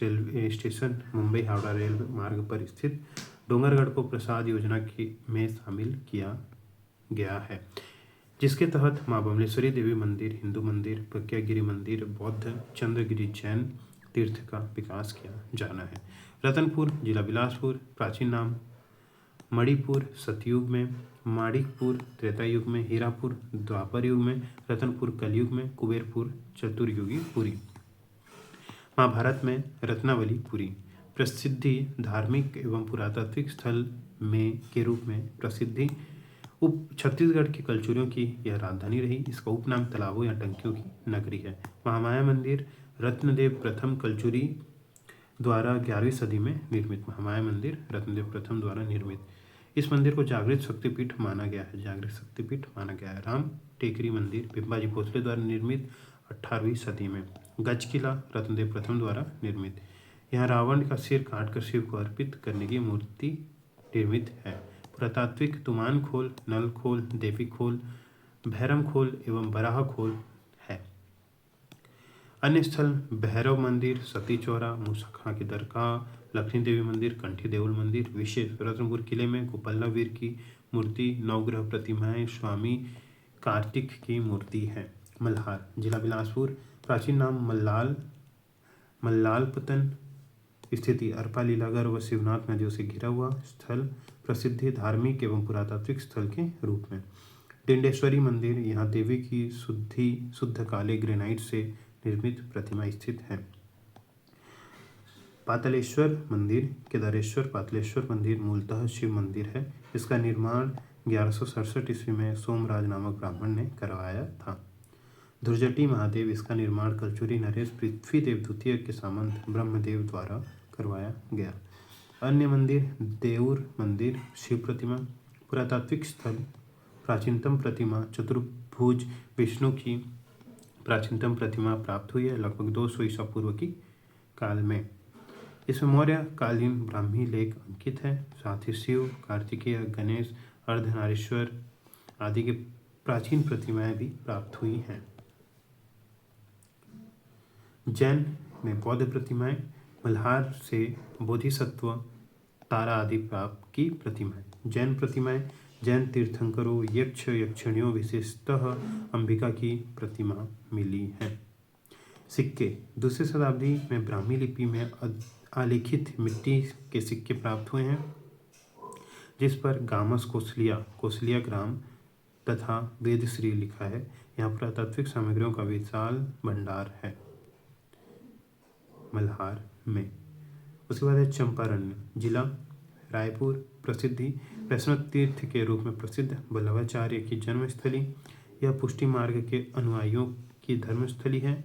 railway station Mumbai Howrah rail मार्ग पर स्थित डोंगरगढ़ को प्रसाद योजना में शामिल किया गया है, जिसके तहत मां बमलेश्वरी देवी मंदिर, हिंदू मंदिर, प्रज्ञागिरी मंदिर, बौद्ध चंद्रगिरी जैन तीर्थ का विकास किया जाना है। रतनपुर जिला बिलासपुर, प्राचीन नाम मणिपुर सतयुग में, माणिकपुर त्रेता युग में, हीरापुर द्वापर युग में, रतनपुर कलयुग में, कुबेरपुर चतुर्युगी पुरी। महाभारत में रत्नावली पुरी। प्रसिद्धि धार्मिक एवं पुरातात्विक स्थल में के रूप में प्रसिद्धि छत्तीसगढ़ के कलचुरियों की यह राजधानी रही। इसका उपनाम तालाबों या टंकियों की नगरी है। महामाया मंदिर रत्नदेव प्रथम कलचुरी द्वारा 11वीं सदी में निर्मित। महामाया मंदिर रत्नदेव प्रथम द्वारा निर्मित। इस मंदिर को जागृत शक्तिपीठ माना गया है। जागृत शक्तिपीठ माना गया है। राम टेकरी मंदिर भिंबाजी भोसले द्वारा निर्मित 18वीं सदी में। गज किला रत्नदेव प्रथम द्वारा निर्मित। यहाँ रावण का सिर काटकर शिव को अर्पित करने की मूर्ति निर्मित है। पुरातात्विक तुमान खोल, नल खोल, देवी खोल, भैरम खोल एवं बराह खोल है। अन्य स्थल भैरव मंदिर, सती चौरा, मूसा खां की दरगाह, लक्ष्मी देवी मंदिर, कंठी देउल मंदिर। विशेष रत्नपुर किले में गोपल्ला वीर की मूर्ति, नवग्रह प्रतिमाएं, स्वामी कार्तिक की मूर्ति है। मल्हार जिला बिलासपुर, प्राचीन नाम मल्लालपतन, स्थिति अरपा लीलागर व शिवनाथ नदियों से घिरा हुआ स्थल, प्रसिद्धि धार्मिक एवं पुरातात्विक स्थल के रूप में। डिंडेश्वरी मंदिर, यहाँ देवी की शुद्ध काले ग्रेनाइट से निर्मित प्रतिमा स्थित है। पातालेश्वर मंदिर, केदारेश्वर पातालेश्वर मंदिर मूलतः शिव मंदिर है। इसका निर्माण 1167 ईस्वी में सोमराज नामक ब्राह्मण ने करवाया था। ध्रुजटी महादेव, इसका निर्माण कलचुरी नरेश पृथ्वीदेव द्वितीय के सामंत ब्रह्मदेव द्वारा करवाया गया। अन्य मंदिर देउर मंदिर, शिव प्रतिमा, पुरातात्विक स्थल, प्राचीनतम प्रतिमा चतुर्भुज विष्णु की प्राचीनतम प्रतिमा प्राप्त हुई है लगभग 200 ईसा पूर्व की काल में। इसमें मौर्य कालीन ब्राह्मी लेख अंकित है। साथ ही शिव, कार्तिकेय, गणेश, अर्धनारीश्वर आदि की प्राचीन प्रतिमाएं भी प्राप्त हुई हैं। जैन में बौद्ध प्रतिमाएं, मल्हार से बोधिसत्व, तारा आदि प्राप्त की प्रतिमाएं। जैन प्रतिमाएं जैन तीर्थंकरों, यक्ष यक्षिणियों, विशेषतः अंबिका की प्रतिमा मिली है। सिक्के, दूसरी शताब्दी में ब्राह्मी लिपि में आलेखित मिट्टी के सिक्के प्राप्त हुए हैं जिस पर गामस कोसलिया ग्राम तथा वेदश्री लिखा है। यहाँ पुरातात्विक सामग्रियों का विशाल भंडार है मल्हार में। उसके बाद है चंपारण्य जिला रायपुर, प्रसिद्धि वैष्णव तीर्थ के रूप में प्रसिद्ध बल्लभाचार्य की जन्मस्थली। यह पुष्टि मार्ग के अनुयायियों की धर्मस्थली है।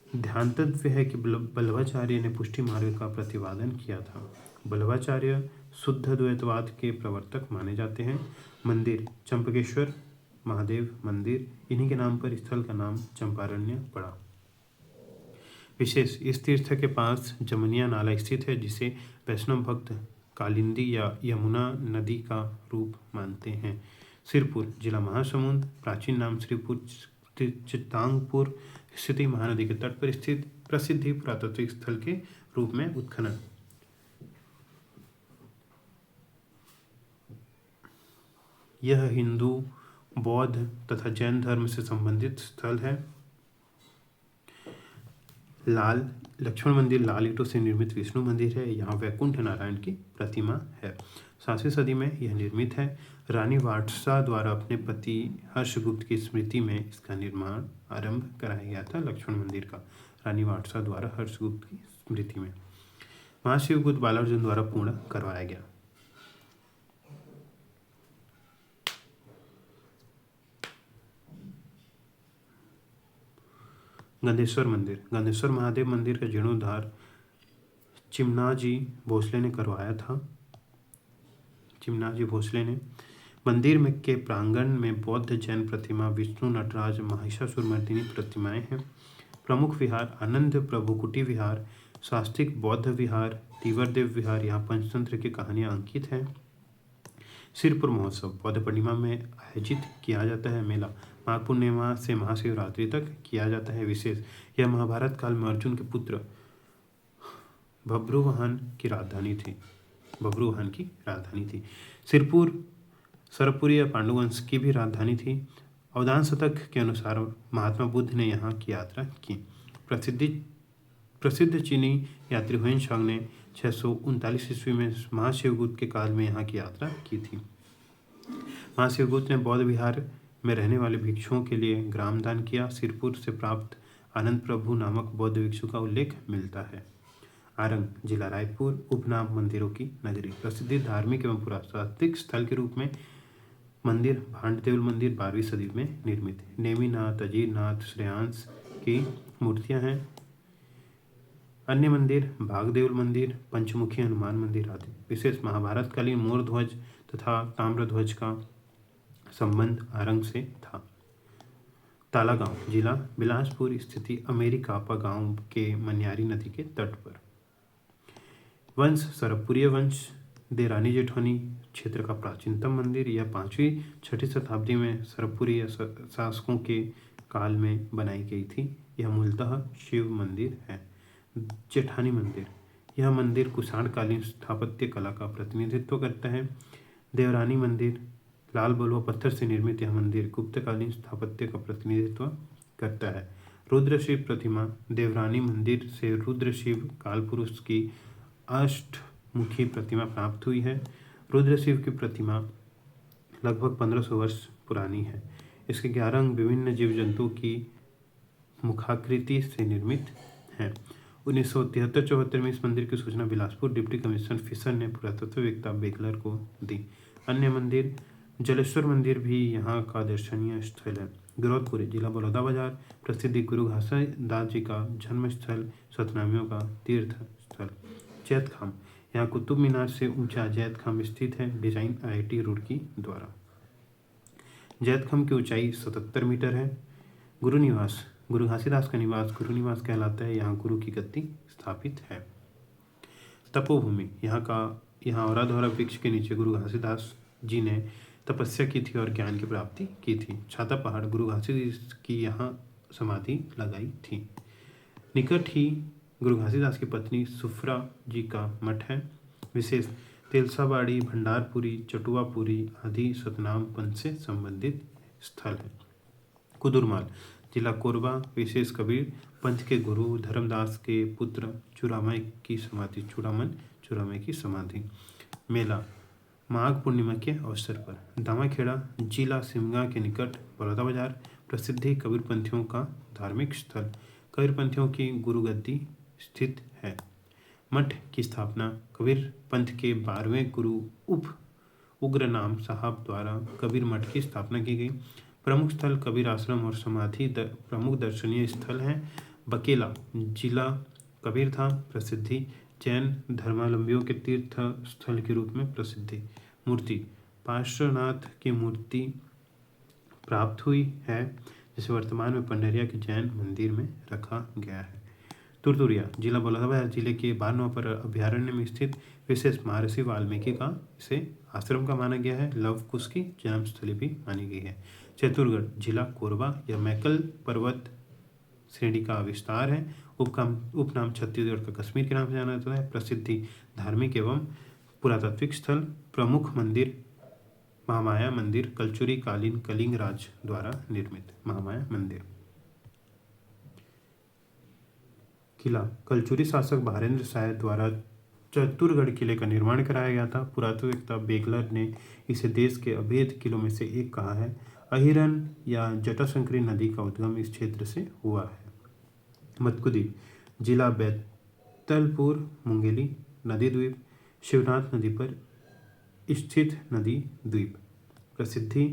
ध्यातव्य है कि बल्लभाचार्य ने पुष्टि मार्ग का प्रतिपादन किया था। बल्लभाचार्य शुद्ध द्वैतवाद के प्रवर्तक माने जाते हैं। मंदिर चंपकेश्वर महादेव मंदिर, इन्हीं के नाम पर स्थल का नाम चंपारण्य पड़ा। विशेष, इस तीर्थ के पास जमनिया नाला स्थित है जिसे वैष्णव भक्त कालिंदी या यमुना नदी का रूप मानते हैं। सिरपुर जिला महासमुंद, प्राचीन नाम श्रीपुर चित्तांगपुर, स्थिति महानदी के तट पर स्थित, प्रसिद्धि पुरातात्विक स्थल के रूप में उत्खनन। यह हिंदू, बौद्ध तथा जैन धर्म से संबंधित स्थल है। लक्ष्मण मंदिर लाल ईंटों से निर्मित विष्णु मंदिर है। यहाँ वैकुंठ नारायण की प्रतिमा है। 7वीं सदी में यह निर्मित है। रानी वाटसा द्वारा अपने पति हर्षगुप्त की स्मृति में इसका निर्माण आरंभ कराया गया था। लक्ष्मण मंदिर का रानी वाटसा द्वारा हर्षगुप्त की स्मृति में महाशिवगुप्त बालार्जुन द्वारा पूर्ण करवाया गया। गंधेश्वर मंदिर, गंधेश्वर महादेव मंदिर का जीर्णोद्धार चिमनाजी भोसले ने करवाया था। चिमनाजी भोसले ने मंदिर में के प्रांगण में बौद्ध जैन प्रतिमा, विष्णु, नटराज, महिषासुरमर्दिनी प्रतिमाएं हैं। प्रमुख विहार आनंद प्रभु कुटी विहार, शास्त्रिक बौद्ध विहार, तीवरदेव विहार, यहाँ पंचतंत्र की कहानियाँ अंकित हैं। सिरपुर महोत्सव बौद्ध पूर्णिमा में आयोजित किया जाता है। मेला माघ पूर्णिमा से महाशिवरात्रि तक किया जाता है। विशेष, यह महाभारत काल में अर्जुन के पुत्र बभ्रुवाहन की राजधानी थी। सिरपुर सरपुरी पांडुवंश की भी राजधानी थी। अवदान शतक के अनुसार महात्मा बुद्ध ने यहाँ की यात्रा की। प्रसिद्ध चीनी यात्री हुएन ने 639 ईस्वी में महाशिवगुप्त के काल में यहाँ की यात्रा की थी। महाशिवगुप्त ने बौद्ध विहार में रहने वाले भिक्षुओं के लिए ग्रामदान किया। सिरपुर से प्राप्त आनंद प्रभु नामक बौद्ध भिक्षु का उल्लेख मिलता है। आरंग जिला रायपुर, उपनाम मंदिरों की नगरी, प्रसिद्ध धार्मिक एवं पुरातात्विक स्थल के रूप में मंदिर भांडदेव मंदिर 12वीं सदी में निर्मित है। नेमिनाथ, अजीरनाथ, श्रेयांश की मूर्तियां हैं। अन्य मंदिर भागदेव मंदिर, पंचमुखी हनुमान मंदिर आदि। विशेष महाभारत कालीन मोर ध्वज तथा ताम्र ध्वज का संबंध आरंग से था। तालागांव जिला बिलासपुर स्थित अमेरिकापा गांव के मन्यारी नदी के तट पर। वंश सरपुरिया वंश देरानी जेठानी क्षेत्र का प्राचीनतम मंदिर। यह 5वीं-6वीं शताब्दी में सरपुरिया शासकों के काल में बनाई गई थी। यह मूलतः शिव मंदिर है। जेठानी मंदिर, यह मंदिर कुषाणकालीन स्थापत्य कला का प्रतिनिधित्व करता है। देवरानी मंदिर, लाल बलुआ पत्थर से निर्मित यह मंदिर गुप्तकालीन स्थापत्य का प्रतिनिधित्व करता है। रुद्रशिव प्रतिमा, देवरानी मंदिर से रुद्रशिव कालपुरुष की अष्टमुखी प्रतिमा प्राप्त हुई है। रुद्रशिव की प्रतिमा लगभग 1500 वर्ष पुरानी है। इसके 11 अंग विभिन्न जीव जंतुओं की मुखाकृति से निर्मित हैं। 1973-74 में इस मंदिर की सूचना बिलासपुर डिप्टी कमिश्नर फिशर ने पुरातत्ववेत्ता बेगलर को दी। अन्य मंदिर जलेश्वर मंदिर भी यहाँ का दर्शनीय स्थल है। गिरौदपुरी जिला बलौदाबाजार प्रसिद्ध गुरु घासीदास जी का जन्म स्थल, सतनामियों का तीर्थ स्थल। जैत खाम, यहाँ कुतुब मीनार से ऊंचा जैत खाम स्थित है। डिजाइन IIT रुड़की द्वारा। जैत खाम की ऊंचाई 77 मीटर है। गुरु निवास, गुरु घासीदास का निवास गुरु निवास कहलाता है। यहाँ गुरु की गद्दी स्थापित है। तपोभूमि, यहाँ औराधोरा वृक्ष के नीचे गुरु घासीदास जी ने तपस्या की थी और ज्ञान की प्राप्ति की थी। छाता पहाड़, गुरु घासीदास की यहाँ समाधि लगाई थी। निकट ही गुरु घासीदास की पत्नी सुफ्रा जी का मठ है। विशेष तेलसाबाड़ी, भंडारपुरी, चटुआपुरी आदि सतनाम पंथ से संबंधित स्थल है। कुदुरमाल जिला कोरबा, विशेष कबीर पंथ के गुरु धर्मदास के पुत्र चूड़ामन की समाधि। मेला माघ पूर्णिमा के अवसर पर। दामाखेड़ा जिला सिमगा के निकट बलौदाबाजार प्रसिद्ध कबीरपंथियों का धार्मिक स्थल। कबीरपंथियों की गुरुगद्दी स्थित है। मठ की स्थापना कबीर पंथ के 12वें गुरु उग्रनाम साहब द्वारा कबीर मठ की स्थापना की गई। प्रमुख स्थल कबीर आश्रम और समाधि प्रमुख दर्शनीय स्थल हैं। बकेला जिला कबीरधाम प्रसिद्धि जैन धर्मावलंबियों के तीर्थ स्थल के रूप में प्रसिद्धि। मूर्ति पार्श्वनाथ की मूर्ति प्राप्त हुई है, जिसे वर्तमान में पंडरिया के जैन मंदिर में रखा गया है। तुरतुरिया जिला बलौदाबाजार जिले के बारनवापर अभ्यारण्य में स्थित विशेष महर्षि वाल्मीकि का इसे आश्रम का माना गया है। लव कुश की जन्मस्थली भी मानी गई है। चित्तौड़गढ़ जिला कोरबा, यह मैकल पर्वत श्रेणी का विस्तार है। उपनाम छत्तीसगढ़ का कश्मीर के नाम से जाना जाता है। प्रसिद्धि धार्मिक एवं पुरातात्विक स्थल। प्रमुख मंदिर महामाया मंदिर, कलचुरी कालीन कलिंग राज द्वारा निर्मित महामाया मंदिर। किला कलचुरी शासक भारेंद्र शाह द्वारा चतुरगढ़ किले का निर्माण कराया गया था। पुरातत्ववेत्ता बेगलर ने इसे देश के अभेद किलों में से एक कहा है। अहिरन या जटाशंकरी नदी का उद्गम इस क्षेत्र से हुआ है। मत्कुद्वीप जिला बैतलपुर मुंगेली नदी द्वीप, शिवनाथ नदी पर स्थित नदी द्वीप। प्रसिद्धि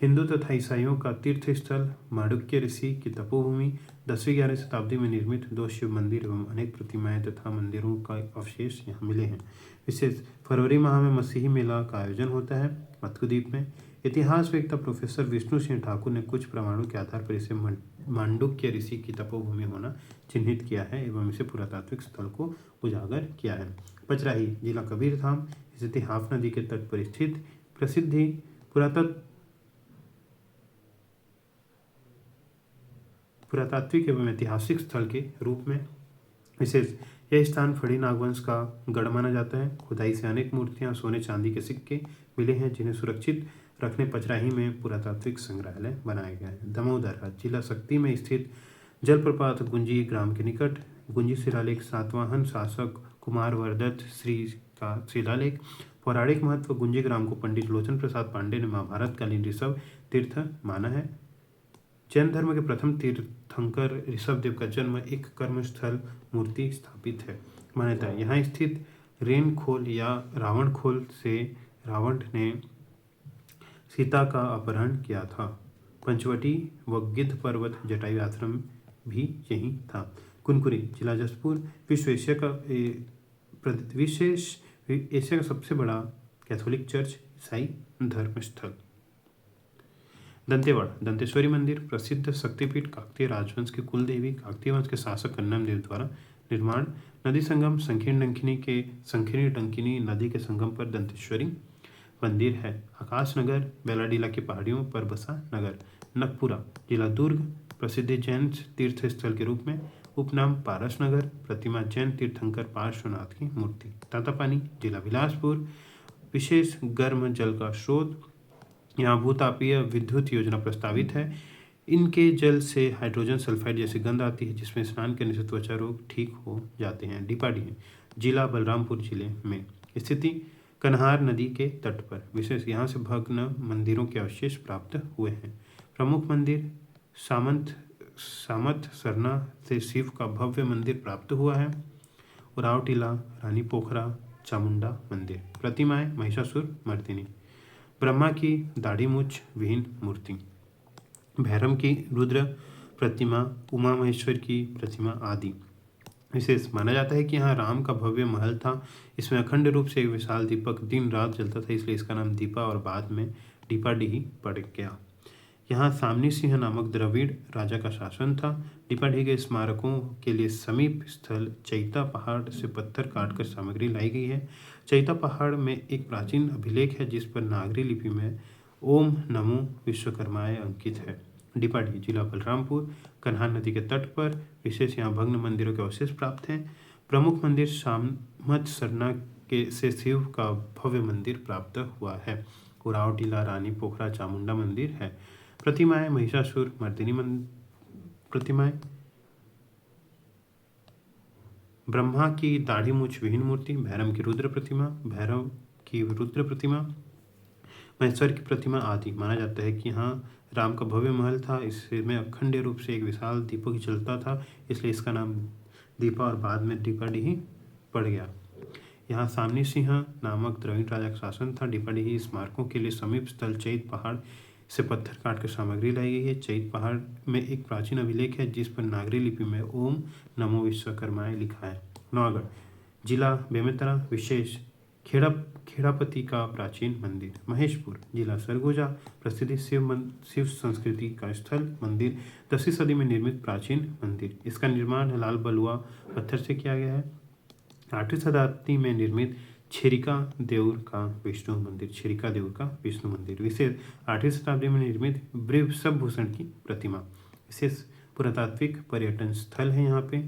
हिंदू तथा ईसाइयों का तीर्थ स्थल। मांडुक्य ऋषि की तपोभूमि। 10वीं-11वीं शताब्दी में निर्मित 2 शिव मंदिर एवं अनेक प्रतिमाएं तथा मंदिरों का अवशेष यहाँ मिले हैं। विशेष फरवरी माह में मसीही मेला का आयोजन होता है मत्कुद्वीप में। इतिहासवेत्ता प्रोफेसर विष्णु सिंह ठाकुर ने कुछ प्रमाणों के आधार पर इसे मांडुक्य ऋषि की तपोभूमि होना चिन्हित किया है एवं इसे पुरातात्विक स्थल को उजागर किया है। पचराही जिला कबीरधाम स्थित हाफ नदी के तट पर स्थित प्रसिद्धि पुरातात्विक एवं ऐतिहासिक स्थल के रूप में विशेष यह स्थान फड़ी नागवंश का गढ़ माना जाता है। खुदाई से अनेक मूर्तियां, सोने चांदी के सिक्के मिले हैं, जिन्हें सुरक्षित रखने पचराही में पुरातात्विक संग्रहालय बनाया गया है। दमोदर जिला शक्ति में स्थित जलप्रपात गुंजी ग्राम के निकट। गुंजी शिलालेख सातवाहन शासक कुमारवर्धन श्री का शिलालेख। पौराणिक महत्व गुंजी ग्राम को पंडित लोचन प्रसाद पांडे ने महाभारत कालीन ऋषभ तीर्थ माना है। जैन धर्म के प्रथम तीर्थंकर ऋषभ देव का जन्म एक कर्मस्थल मूर्ति स्थापित है। मान्यता है यहाँ स्थित रेन खोल या रावण खोल से रावण ने सीता का अपहरण किया था। पंचवटी व गिद्ध पर्वत जटायु आश्रम भी यही था। कुनकुरी जिला जसपुर विश्व एशिया का विशेष एशिया का सबसे बड़ा कैथोलिक चर्च ईसाई धर्म स्थल। दंतेवाड़ा दंतेश्वरी मंदिर प्रसिद्ध शक्तिपीठ काकतीय राजवंश के कुल देवी काकतीय वंश के शासक कन्नम देव द्वारा निर्माण। नदी संगम संकीर्णी डंकिनी नदी के संगम पर दंतेश्वरी मंदिर है। आकाश नगर बेलाडीला की पहाड़ियों पर बसा नगर। नगपुरा जिला दुर्ग प्रसिद्ध जैन तीर्थ स्थल के रूप में उपनाम पारस नगर प्रतिमा जैन तीर्थंकर पार्श्वनाथ की मूर्ति। तातापानी जिला बिलासपुर विशेष गर्म जल का स्रोत। यहाँ भूतापीय विद्युत योजना प्रस्तावित है। इनके जल से हाइड्रोजन सल्फाइड जैसी गंध आती है जिसमें स्नान करने से त्वचा रोग ठीक हो जाते हैं। डिपाडी जिला बलरामपुर जिले में स्थिति कन्हार नदी के तट पर विशेष यहाँ से भग्न मंदिरों के अवशेष प्राप्त हुए हैं। प्रमुख मंदिर सामत सरना से शिव का भव्य मंदिर प्राप्त हुआ है। उराव टीला रानी पोखरा चामुंडा मंदिर। प्रतिमाएं महिषासुर मर्दिनी। ब्रह्मा की दाढ़ी मूछ विहीन मूर्ति। भैरम की रुद्र प्रतिमा उमा महेश्वर की प्रतिमा आदि। विशेष माना जाता है कि यहाँ राम का भव्य महल था। इसमें अखंड रूप से एक विशाल दीपक दिन रात जलता था, इसलिए इसका नाम दीपा और बाद में डीपाडीही पड़ गया। यहाँ सामनी सिंह नामक द्रविड़ राजा का शासन था। डीपाडीही के स्मारकों के लिए समीप स्थल चैता पहाड़ से पत्थर काटकर सामग्री लाई गई है। चैता पहाड़ में एक प्राचीन अभिलेख है जिस पर नागरी लिपि में ओम नमो विश्वकर्माय अंकित है। डीपाडीही जिला बलरामपुर कन्हार नदी के तट पर विशेष यहाँ भग्न मंदिरों के अवशेष प्राप्त हैं। प्रमुख मंदिर सामत सरना के से शिव का भव्य मंदिर प्राप्त हुआ है। उराव टीला रानी पोखरा चामुंडा मंदिर है। प्रतिमाएं महिषासुर मर्दिनी प्रतिमाएं ब्रह्मा की दाढ़ी मूछ विहीन मूर्ति। भैरव की रुद्र प्रतिमा महेश्वर की प्रतिमा आदि। माना जाता है कि यहाँ राम का भव्य महल था। इसमें अखंड रूप से एक विशाल दीपक जलता था, इसलिए इसका नाम दीपा और बाद में डीपाडीही पड़ गया। यहाँ सामनी सिंह नामक द्रविड़ राजा का शासन था। डीपाडीही स्मारकों के लिए समीप स्थल चैत पहाड़ से पत्थर काट कर सामग्री लाई गई है। चैत पहाड़ में एक प्राचीन अभिलेख है जिस पर नागरी लिपि में ओम नमो विश्वकर्माय लिखा है। नौगढ़ जिला बेमेतरा विशेष खेड़ापति का प्राचीन मंदिर। महेशपुर जिला सरगुजा प्रसिद्ध शिव संस्कृति का स्थल मंदिर 10वीं सदी में निर्मित प्राचीन मंदिर। इसका निर्माण लाल बलुआ पत्थर से किया गया है। 8वीं शताब्दी में निर्मित छिरिका देउर का विष्णु मंदिर। विशेष 8वीं शताब्दी में निर्मित वृषभभूषण की प्रतिमा। विशेष पुरातात्विक पर्यटन स्थल है यहाँ पे।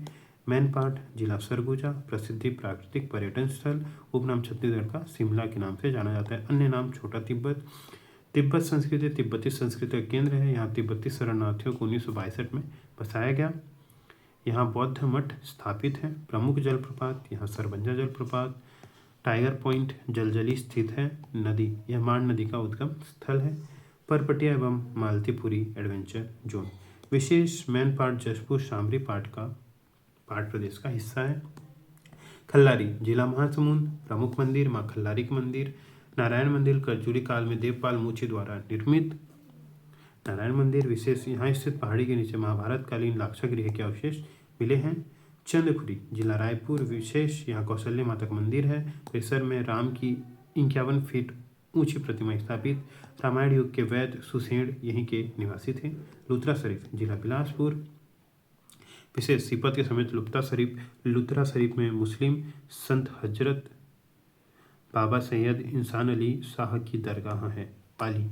मैनपाट जिला सरगुजा प्रसिद्ध प्राकृतिक पर्यटन स्थल। उपनाम छत्तीसगढ़ का शिमला के नाम से जाना जाता है। अन्य नाम छोटा तिब्बत संस्कृति तिब्बती संस्कृति का केंद्र है। यहाँ तिब्बती शरणार्थियों को 1962 में बसाया गया। यहाँ बौद्ध मठ स्थापित है। प्रमुख जलप्रपात यहाँ सरबंजा जलप्रपात। टाइगर पॉइंट जलजली स्थित है। नदी यह माण नदी का उद्गम स्थल है। परपटिया एवं मालतीपुरी एडवेंचर जोन। विशेष मैनपाट जशपुर शामरी पाट प्रदेश का हिस्सा है। खल्लारी जिला महासमुंद प्रमुख मंदिर माँ खल्लारी का मंदिर। नारायण मंदिर करजूरी काल में देवपाल मूछी द्वारा निर्मित नारायण मंदिर। विशेष यहाँ स्थित पहाड़ी के नीचे महाभारत कालीन लाक्षागृह के अवशेष मिले हैं। चंद्रपुरी जिला रायपुर विशेष यहाँ कौशल्य माता का मंदिर है। परिसर में राम की 51 फीट ऊंची प्रतिमा स्थापित। रामायण युग के वैद्य सुसेण यहीं के निवासी थे। लुत्रा शरीफ जिला बिलासपुर विशेष सिपत के समेत लुत्रा शरीफ में मुस्लिम संत हजरत बाबा सैयद इंसान अली शाह की दरगाह है। पाली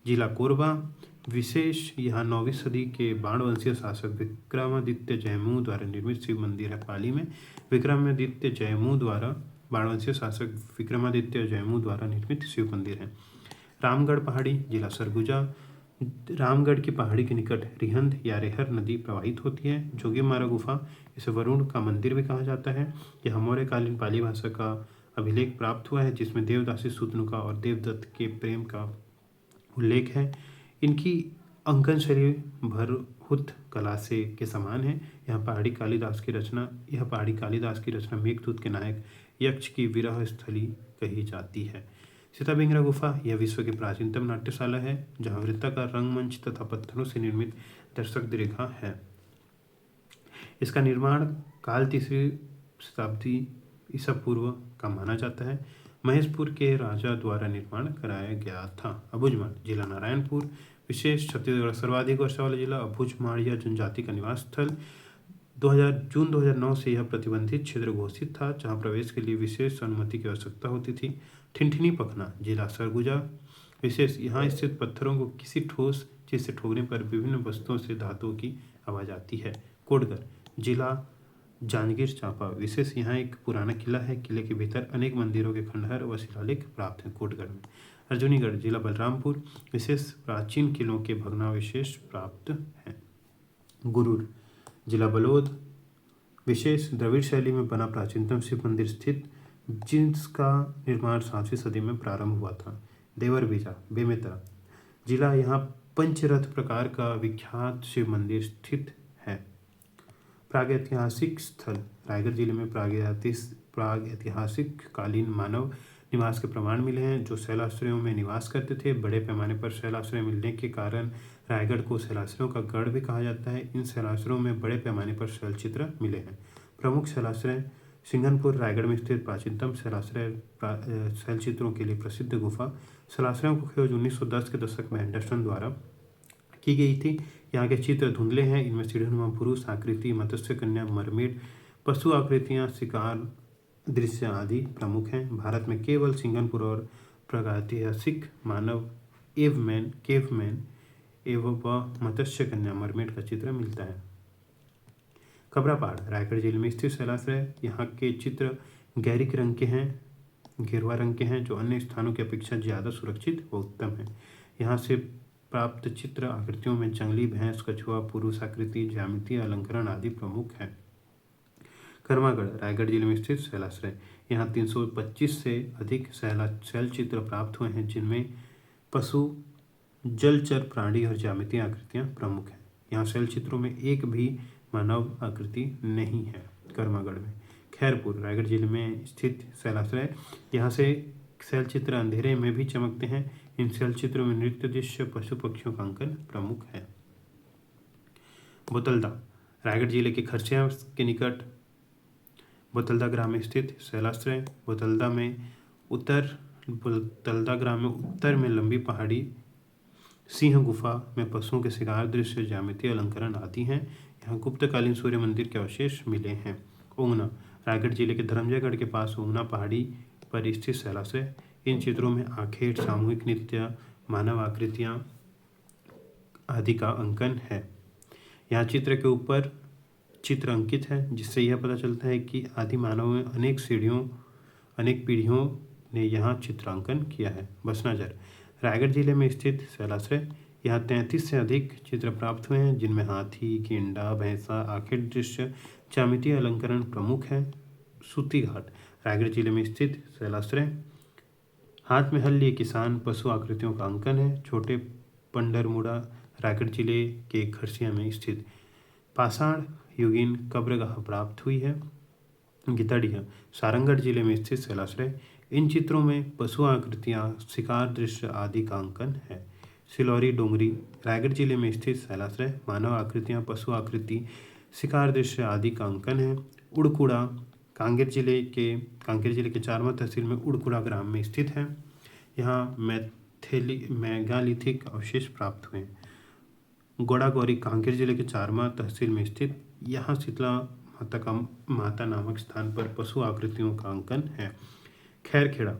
जिला कोरबा विशेष यहाँ 9वीं सदी के बाणवंशीय शासक विक्रमादित्य जयमू द्वारा निर्मित शिव मंदिर है। पाली में बाणवंशीय शासक विक्रमादित्य जयमू द्वारा निर्मित शिव मंदिर है। रामगढ़ पहाड़ी जिला सरगुजा रामगढ़ की पहाड़ी के निकट रिहंद या रेहर नदी प्रवाहित होती है। जोगीमारा गुफा इसे वरुण का मंदिर भी कहा जाता है। यह मौर्यकालीन पाली भाषा का अभिलेख प्राप्त हुआ है जिसमें देवदासी सुतनुका और देवदत्त के प्रेम का उल्लेख है। इनकी अंकन शैली भरहुत कला से के समान है। यह पहाड़ी कालिदास की रचना मेघदूत के नायक यक्ष की विरह स्थली कही जाती है। सीताभिंगरा गुफा यह विश्व की प्राचीनतम नाट्यशाला है जहाँ वृत्ताकार रंगमंच तथा पत्थरों से निर्मित दर्शक दीर्घा है। इसका निर्माण काल 3वीं शताब्दी ईसा पूर्व का माना जाता है। महेशपुर के राजा द्वारा निर्माण कराया गया था। अबूझमाड़ जिला नारायणपुर विशेष छत्तीसगढ़ सर्वाधिक वर्षा वाला जिला। अबूझमाड़िया जनजाति का निवास स्थल। जून 2009 से यह प्रतिबंधित क्षेत्र घोषित था जहां प्रवेश के लिए विशेष अनुमति की आवश्यकता होती थी। ठिनठिनी पखना जिला सरगुजा विशेष यहाँ स्थित पत्थरों को किसी ठोस चीज से ठोकने पर विभिन्न वस्तुओं से धातुओं की आवाज आती है। कोटगढ़ जिला जांजगीर चांपा विशेष यहाँ एक पुराना किला है। किले के भीतर अनेक मंदिरों के खंडहर व शिलालेख प्राप्त हैं कोटगढ़ में। अर्जुनीगढ़ जिला बलरामपुर विशेष प्राचीन किलों के भग्नावशेष प्राप्त हैं। गुरूर जिला बलौद विशेष द्रविड़ शैली में बना प्राचीनतम शिव मंदिर स्थित जिसका निर्माण 7वीं सदी में प्रारंभ हुआ था। देवर बीजा बेमेतरा जिला यहाँ पंचरथ प्रकार का विख्यात शिव मंदिर स्थित है। प्रागैतिहासिक स्थल रायगढ़ जिले में प्रागैतिहासिक कालीन मानव निवास के प्रमाण मिले हैं जो शैलाश्रयों में निवास करते थे। बड़े पैमाने पर शैलाश्रय मिलने के कारण रायगढ़ को शैलाश्रयों का गढ़ भी कहा जाता है। इन शैलाश्रयों में बड़े पैमाने पर शैलचित्र मिले हैं। प्रमुख शैलाश्रय सिंघनपुर रायगढ़ में स्थित प्राचीनतम शैलाश्रय शैलचित्रों के लिए प्रसिद्ध गुफा। शैलाश्रयों को खोज 1910 के दशक में एंडरसन द्वारा की गई थी। यहाँ के चित्र धुंधले हैं। इनमें सीढ़ीनुमा पुरुष आकृति, मत्स्य कन्या, मरमेड, पशु आकृतियाँ, शिकार दृश्य आदि प्रमुख हैं। भारत में केवल सिंघनपुर और प्रागैतिहासिक मानव केवमैन एवं मत्स्य कन्या मरमेड का चित्र मिलता है। कबरापाड़ रायगढ़ जिले में स्थित शैलाश्रय। यहाँ के चित्र गैरिक रंग के हैं, गेरुआ रंग के हैं जो अन्य स्थानों की अपेक्षा ज़्यादा सुरक्षित व उत्तम है। यहाँ से प्राप्त चित्र आकृतियों में जंगली भैंस, कछुआ, पुरुष आकृति, ज्यामितीय अलंकरण आदि प्रमुख है। कर्मागढ़ रायगढ़ जिले में स्थित शैलाश्रय। यहाँ 325 से अधिक शैल चित्र प्राप्त हुए हैं जिनमें पशु, जलचर प्राणी और ज्यामितीय आकृतियाँ प्रमुख हैं। यहाँ शैल चित्रों में एक भी मानव आकृति नहीं है। कर्मागढ़ में खैरपुर रायगढ़ जिले में स्थित शैलाश्रय। यहाँ से शैल चित्र अंधेरे में भी चमकते हैं। इन शैल चित्रों में नृत्य दृश्य, पशु पक्षियों का अंकन प्रमुख है। बोतलदा रायगढ़ जिले के खरसिया के निकट बोतलदा ग्राम में स्थित शैलाश्रय। बोतलदा ग्राम में उत्तर में लंबी पहाड़ी, सिंह गुफा में पशुओं के शिकार दृश्य, ज्यामितीय अलंकरण आदि हैं। यहाँ गुप्तकालीन सूर्य मंदिर के अवशेष मिले हैं। ओंगना रायगढ़ जिले के धर्मजयगढ़ के पास ओंगना पहाड़ी पर स्थित शैलाश्रय। इन चित्रों में आखेट, सामूहिक नृत्य, मानव आकृतियाँ आदि का अंकन है। यहाँ चित्र के ऊपर चित्र अंकित है जिससे यह पता चलता है कि आदि मानव में अनेक पीढ़ियों ने यहाँ चित्रांकन किया है। बसनाजर रायगढ़ जिले में स्थित शैलाश्रय। यहाँ 33 से अधिक चित्र प्राप्त हुए हैं जिनमें हाथी, गेंडा, भैंसा, आखेट दृश्य, ज्यामितीय अलंकरण प्रमुख है। सूती घाट रायगढ़ जिले में स्थित शैलाश्रय। हाथ में हल लिए किसान, पशु आकृतियों का अंकन है। छोटे पंडरमुड़ा रायगढ़ जिले के खरसिया में स्थित पाषाण युगीन कब्रगाह प्राप्त हुई है। गितड़िया सारंगढ़ जिले में स्थित शैलाश्रय। इन चित्रों में पशु आकृतियाँ, शिकार दृश्य आदि का अंकन है। सिलौरी डोंगरी रायगढ़ जिले में स्थित शैलाश्रय। मानव आकृतियाँ, पशु आकृति, शिकार दृश्य आदि का अंकन है। उड़कुड़ा कांकेर जिले के चारवा तहसील में उड़कुड़ा ग्राम में स्थित है। यहाँ मेगालिथिक अवशेष प्राप्त हुए। गोड़ागौरी कांकेर जिले के चारवा तहसील में स्थित। यहाँ शीतला माता नामक स्थान पर पशु आकृतियों का अंकन है। खैरखेड़ा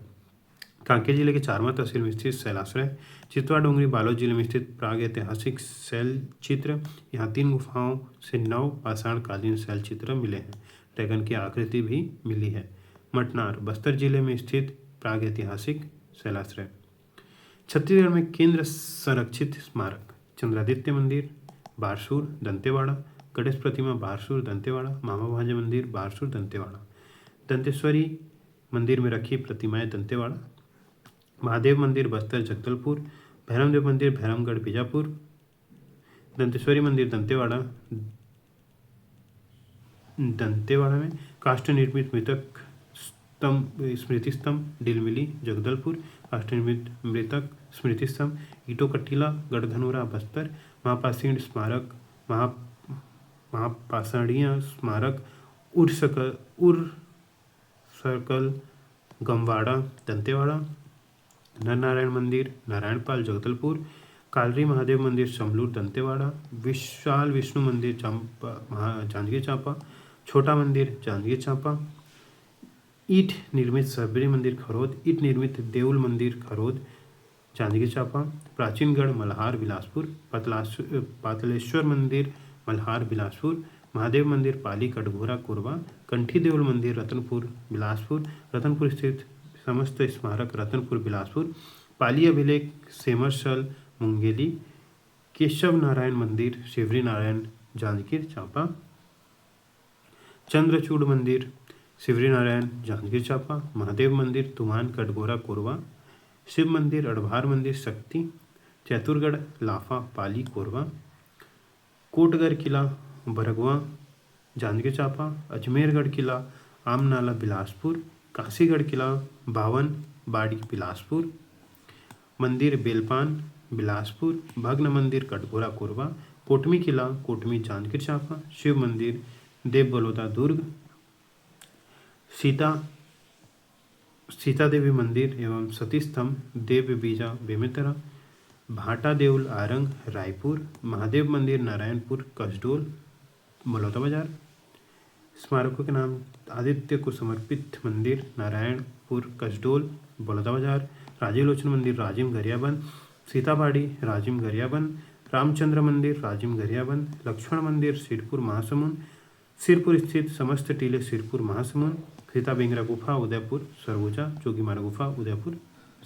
कांकेर जिले के चारवा तहसील में स्थित शैलाश्रय। चितवा डोंगरी बालोद जिले में स्थित प्रागैतिहासिक शैल चित्र। यहाँ 3 गुफाओं से 9 पाषाण कालीन शैल चित्र मिले हैं। ड्रैगन की आकृति भी मिली है। मटनार बस्तर जिले में स्थित प्रागैतिहासिक शैलाश्रय। छत्तीसगढ़ में केंद्र संरक्षित स्मारक चंद्रादित्य मंदिर बारसूर दंतेवाड़ा, गणेश प्रतिमा बारसूर दंतेवाड़ा, मामा भांजा मंदिर बारसूर दंतेवाड़ा, दंतेश्वरी मंदिर में रखी प्रतिमाएं दंतेवाड़ा, महादेव मंदिर बस्तर जगदलपुर, भैरमदेव मंदिर भैरमगढ़ बीजापुर, दंतेश्वरी मंदिर दंतेवाड़ा में काष्ठ निर्मित मृतक स्मृति स्तंभ डिलमिली जगदलपुर। अष्टनिर्मित मृतक स्मृति स्तंभ ईटो कटीला गढ़धनोरा बस्तर। महापाषाण स्मारक महापाषाणीय स्मारक उरसकल गमवाड़ा दंतेवाड़ा। नर नारायण मंदिर नारायणपाल जगदलपुर। कालरी महादेव मंदिर समलूर दंतेवाड़ा। विशाल विष्णु मंदिर जांजगीर चांपा। छोटा मंदिर जांजगीर चांपा। ईट निर्मित सबरी मंदिर खरोद। ईट निर्मित देउल मंदिर खरोद जांजगीर चांपा। प्राचीनगढ़ मल्हार बिलासपुर। पातलेश्वर मंदिर मल्हार बिलासपुर। महादेव मंदिर पाली कटघोरा कोरबा। कंठी देउल मंदिर रतनपुर बिलासपुर। रतनपुर स्थित समस्त स्मारक रतनपुर बिलासपुर। पाली अभिलेख सेमरसल मुंगेली। केशव नारायण मंदिर शिवरी नारायण जांजगीर चांपा। चंद्रचूड़ मंदिर शिवरी नारायण जांजगीर चांपा। महादेव मंदिर तुमान कटघोरा कोरबा। शिव मंदिर अड़भार मंदिर शक्ति चैतुरगढ़ लाफा पाली कोरबा। कोटगढ़ किला बरगवा जांजगीर चांपा। अजमेरगढ़ किला आमनाला बिलासपुर। काशीगढ़ किला बावन बाड़ी बिलासपुर। मंदिर बेलपान बिलासपुर। भग्न मंदिर कटघोरा कोरबा। कोटमी किला कोटमी जांजगीर चांपा। शिव मंदिर देव बलौदा दुर्ग। सीता देवी मंदिर एवं सती स्तंभ देव बीजा बेमेतरा। भाटा देउल आरंग रायपुर। महादेव मंदिर नारायणपुर कसडोल बलौदा बाजार। स्मारकों के नाम आदित्य को समर्पित मंदिर नारायणपुर कसडोल बलौदा बाजार। राजीव लोचन मंदिर राजिम गरियाबंद। सीताबाड़ी राजिम गरियाबंद। रामचंद्र मंदिर राजिम गरियाबंद। लक्ष्मण मंदिर सिरपुर महासमुंद। सिरपुर स्थित समस्त टीले सिरपुर महासमुंद। सीता बेंगरा गुफा उदयपुर सरगुजा। जोगीमारा गुफा उदयपुर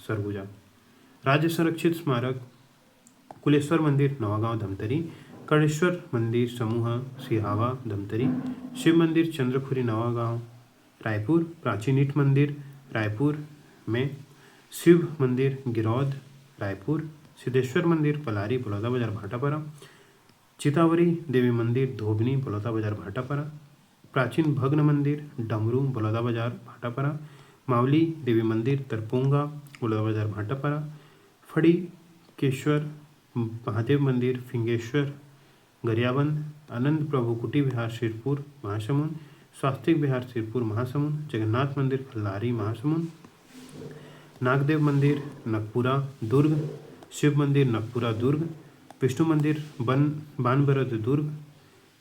सरगुजा। राज्य संरक्षित स्मारक कुलेश्वर मंदिर नवागांव धमतरी। कर्णेश्वर मंदिर समूह सिहावा धमतरी। शिव मंदिर चंद्रखुरी नवागांव रायपुर। प्राचीन ईट मंदिर रायपुर में। शिव मंदिर गिरौद रायपुर। सिद्धेश्वर मंदिर पलारी बलौदा बाजार भाटापारा। चितावरी देवी मंदिर धोबनी बलौदा बाजार भाटापारा। प्राचीन भग्न मंदिर डमरू बलौदा बाजार भाटापारा। मावली देवी मंदिर तरपोंगा बलौदा बाजार भाटापारा। फड़ी केश्वर महादेव मंदिर फिंगेश्वर गरियाबंद। आनंद प्रभु कुटी विहार सिरपुर महासमुंद। स्वास्तिक विहार सिरपुर महासमुंद। जगन्नाथ मंदिर खल्लारी महासमुंद। नागदेव मंदिर नगपुरा दुर्ग। शिव मंदिर नगपुरा दुर्ग। विष्णु मंदिर बानबरद दुर्ग।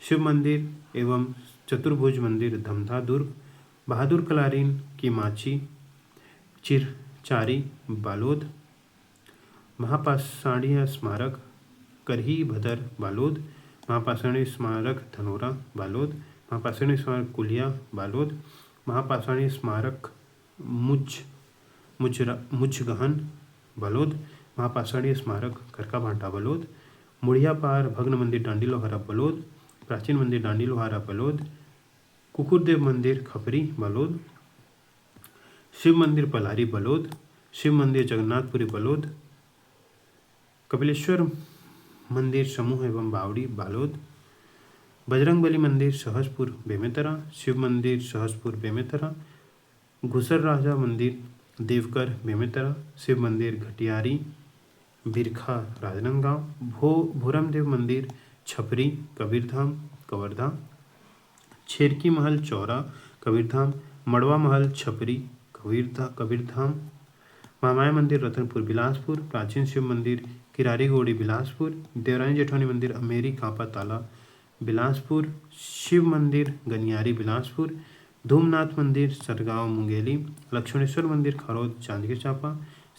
शिव मंदिर एवं चतुर्भुज मंदिर धमधा दुर्ग। बहादुर कलारीन की माची चिरचारी बालोद। महापाषाणीय स्मारक करही भदर बालोद। महापाषाणीय स्मारक धनोरा बालोद। महापाषाणीय स्मारक कुलिया बालोद। महापाषाणीय स्मारक मुझगहन बालोद। महापाषाणीय स्मारक करका भाटा बालोद। मुड़िया पार भग्न मंदिर डांडी लोहारा बालोद। प्राचीन मंदिर डांडी लोहारा बालोद। कुकुरदेव मंदिर खपरी बालोद। शिव मंदिर पलारी बालोद। शिव मंदिर जगन्नाथपुरी बालोद। कपिलेश्वर मंदिर समूह एवं बावड़ी बालोद। बजरंगबली मंदिर सहसपुर बेमेतरा। शिव मंदिर सहसपुर बेमेतरा। घुसर राजा मंदिर देवकर बेमेतरा। शिव मंदिर घटियारी बिरखा राजनांदगांव। भोरमदेव मंदिर छपरी कबीरधाम कवर्धा। छेरकी महल चौरा कबीरधाम। मड़वा महल छपरी कबीरधाम। महामाया मंदिर रतनपुर बिलासपुर। प्राचीन शिव मंदिर किरारी गोड़ी बिलासपुर। देवरानी जेठवानी मंदिर अमेरी कांपा ताला बिलासपुर। शिव मंदिर गनियारी बिलासपुर। धूमनाथ मंदिर सरगांव मुंगेली। लक्ष्मणेश्वर मंदिर खरौद जांजगीर चांपा।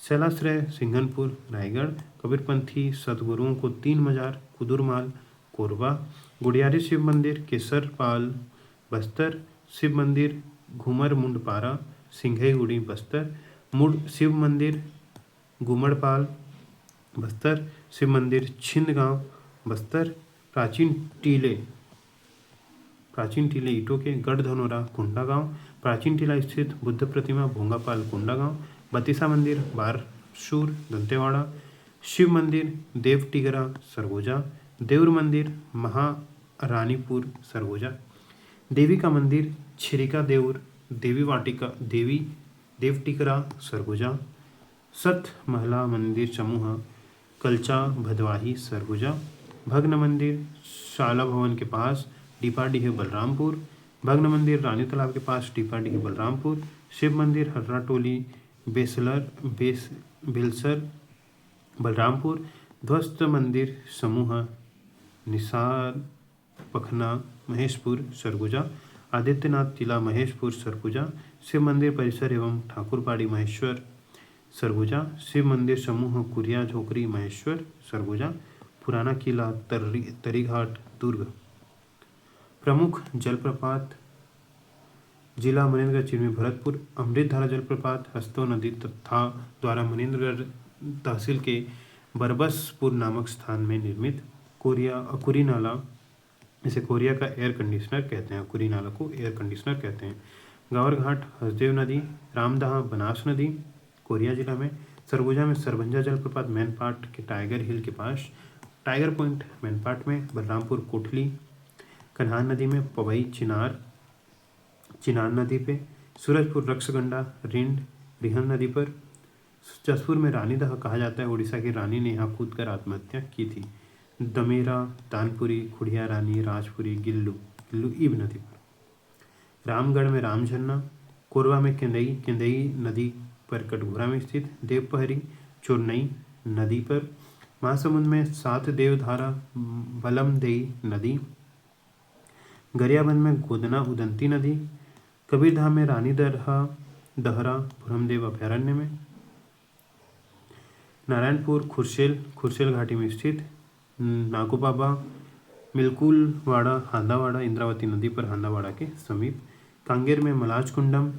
शैलाश्रय सिंघनपुर रायगढ़। कबीरपंथी सदगुरुओं को 3 मजार कुदुरमाल कोरबा। गुड़ियारी शिव मंदिर केसरपाल बस्तर। शिव मंदिर घूमर मुंडपारा सिंघईगुड़ी बस्तर। मुड़ शिव मंदिर गुमड़पाल बस्तर। शिव मंदिर छिंदगांव बस्तर। प्राचीन टीले ईटों के गढ़धनोरा कुंडागांव। प्राचीन टीला स्थित बुद्ध प्रतिमा भोंगापाल कुंडागांव। बतीसा मंदिर बारसूर दंतेवाड़ा। शिव मंदिर देवटिगरा सरगुजा। देवर मंदिर महारानीपुर सरगुजा। देवी का मंदिर छिरिका देउर देवी वाटिका देवी देवटिकरा सरगुजा, सत महिला मंदिर समूह कलचा भदवाही सरगुजा, भग्न मंदिर शाला भवन के पास डीपाडीह बलरामपुर, भग्न मंदिर रानी तालाब के पास डीपाडीह बलरामपुर, शिव मंदिर हर्रा टोली बेलसर बलरामपुर, ध्वस्त मंदिर समूह निसार पखना महेशपुर सरगुजा, आदित्यनाथ टीला महेशपुर सरगुजा, शिव मंदिर परिसर एवं ठाकुरपाड़ी महेश्वर सरगुजा, शिव मंदिर समूह कुरिया झोकरी महेश्वर सरगुजा, पुराना किला तरीघाट दुर्ग। प्रमुख जलप्रपात जिला मनेन्द्रगढ़ चिरमी भरतपुर, अमृतधारा जलप्रपात हस्तो नदी तथा द्वारा मनेन्द्रगढ़ तहसील के बरबसपुर नामक स्थान में निर्मित। कुरी नाला, इसे कोरिया का एयर कंडीशनर कहते हैं, कुरी नाला को एयर कंडीशनर कहते हैं। गावर घाट हसदेव नदी, रामदहा बनास नदी कोरिया जिला में। सरगुजा में सरभंजा जलप्रपात मैनपाट के टाइगर हिल के पास, टाइगर पॉइंट मैनपाट में। बलरामपुर कोठली कन्हान नदी में, पवई चिनार नदी पे, सूरजपुर रक्षगंडा रिंड रिहन नदी पर। जसपुर में रानीदह कहा जाता है, उड़ीसा की रानी ने यहाँ कूद कर आत्महत्या की थी। दमेरा दानपुरी खुड़िया रानी राजपुरी गिल्लू ईब नदी पर। रामगढ़ में राम झरना, कोरबा में केंदई नदी पर कटघोरा में स्थित। देवपहरी चोरनई नदी पर। महासमुंद में सात देवधारा बलमदेई नदी। गरियाबंद में गोदना उदंती नदी। कबीरधाम में रानी दहरा भुरमदेव अभयारण्य में। नारायणपुर खुरशेल घाटी में स्थित। नागोबाबा मिलकुलवाड़ा हांदावाड़ा इंद्रावती नदी पर हांदावाड़ा के समीप। कांगेर में मलाज कुंडम,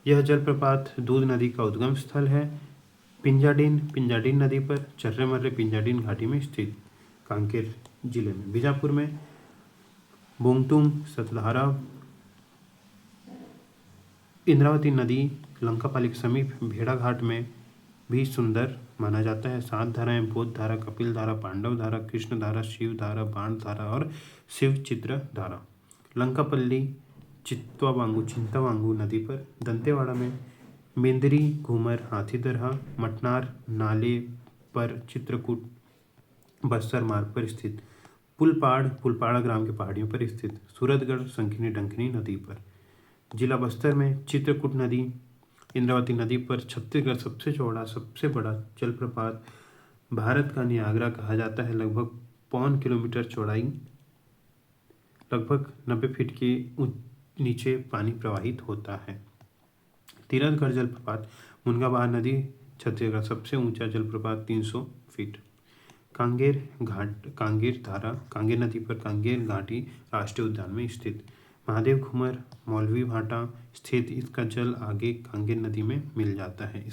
यह जलप्रपात दूध नदी का उद्गम स्थल है। पिंजाडीन नदी पर चर्रेमर्रे पिंजाडीन घाटी में स्थित, कांकेर जिले में। बीजापुर में बोंगतुम सतधारा इंद्रावती नदी लंकापाली के समीप। भेड़ा घाट में भी सुंदर माना जाता है। सात धाराएं बोध धारा, कपिल धारा, पांडव धारा, कृष्ण धारा, शिव धारा, बाण धारा और शिव चित्र धारा। लंकापल्ली चिंतावांगू नदी पर। दंतेवाड़ा में मेंदरी घूमर हाथी दरहा, मटनार नाले पर चित्रकूट बस्तर मार्ग पर स्थित। पुलपाड़ा ग्राम के पहाड़ियों पर स्थित। सूरतगढ़ संखिनी डंकिनी नदी पर। जिला बस्तर में चित्रकूट नदी इंद्रावती नदी पर। छत्तीसगढ़ सबसे चौड़ा सबसे बड़ा जलप्रपात भारत का नियाग्रा कहा जाता है। लगभग 5 किलोमीटर चौड़ाई, लगभग 90 फीट के नीचे पानी प्रवाहित होता है। तीरथगढ़ जलप्रपात मुनगाबहार नदी छत्तीसगढ़ सबसे ऊंचा जलप्रपात 300 फीट। कांगेर नदी पर कांगेर घाटी राष्ट्रीय उद्यान में स्थित। महादेव घूमर मौलवी भाटा स्थित, इसका जल आगे कांगेर नदी में मिल जाता है।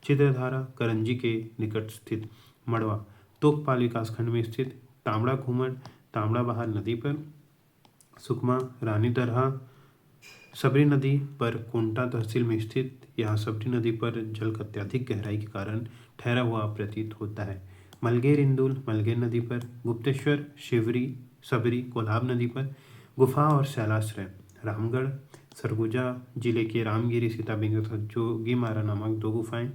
चित्रधारा करंजी के निकट स्थित। मड़वा तोकपाल विकासखंड में स्थित। तांबड़ा घूमर तांबड़ा बहार नदी पर। सुकमा रानी दरहा सबरी नदी पर कोंटा तहसील में स्थित। यहाँ सबरी नदी पर जल का अत्यधिक गहराई के कारण ठहरा हुआ प्रतीत होता है। मलगेर इंदुल मलगेर नदी पर। गुप्तेश्वर सबरी कोल्हाब नदी पर। गुफा और शैलाश्रय रामगढ़ सरगुजा जिले के रामगिरी सीताबिंग तथा जोगीमारा नामक 2 गुफाएं।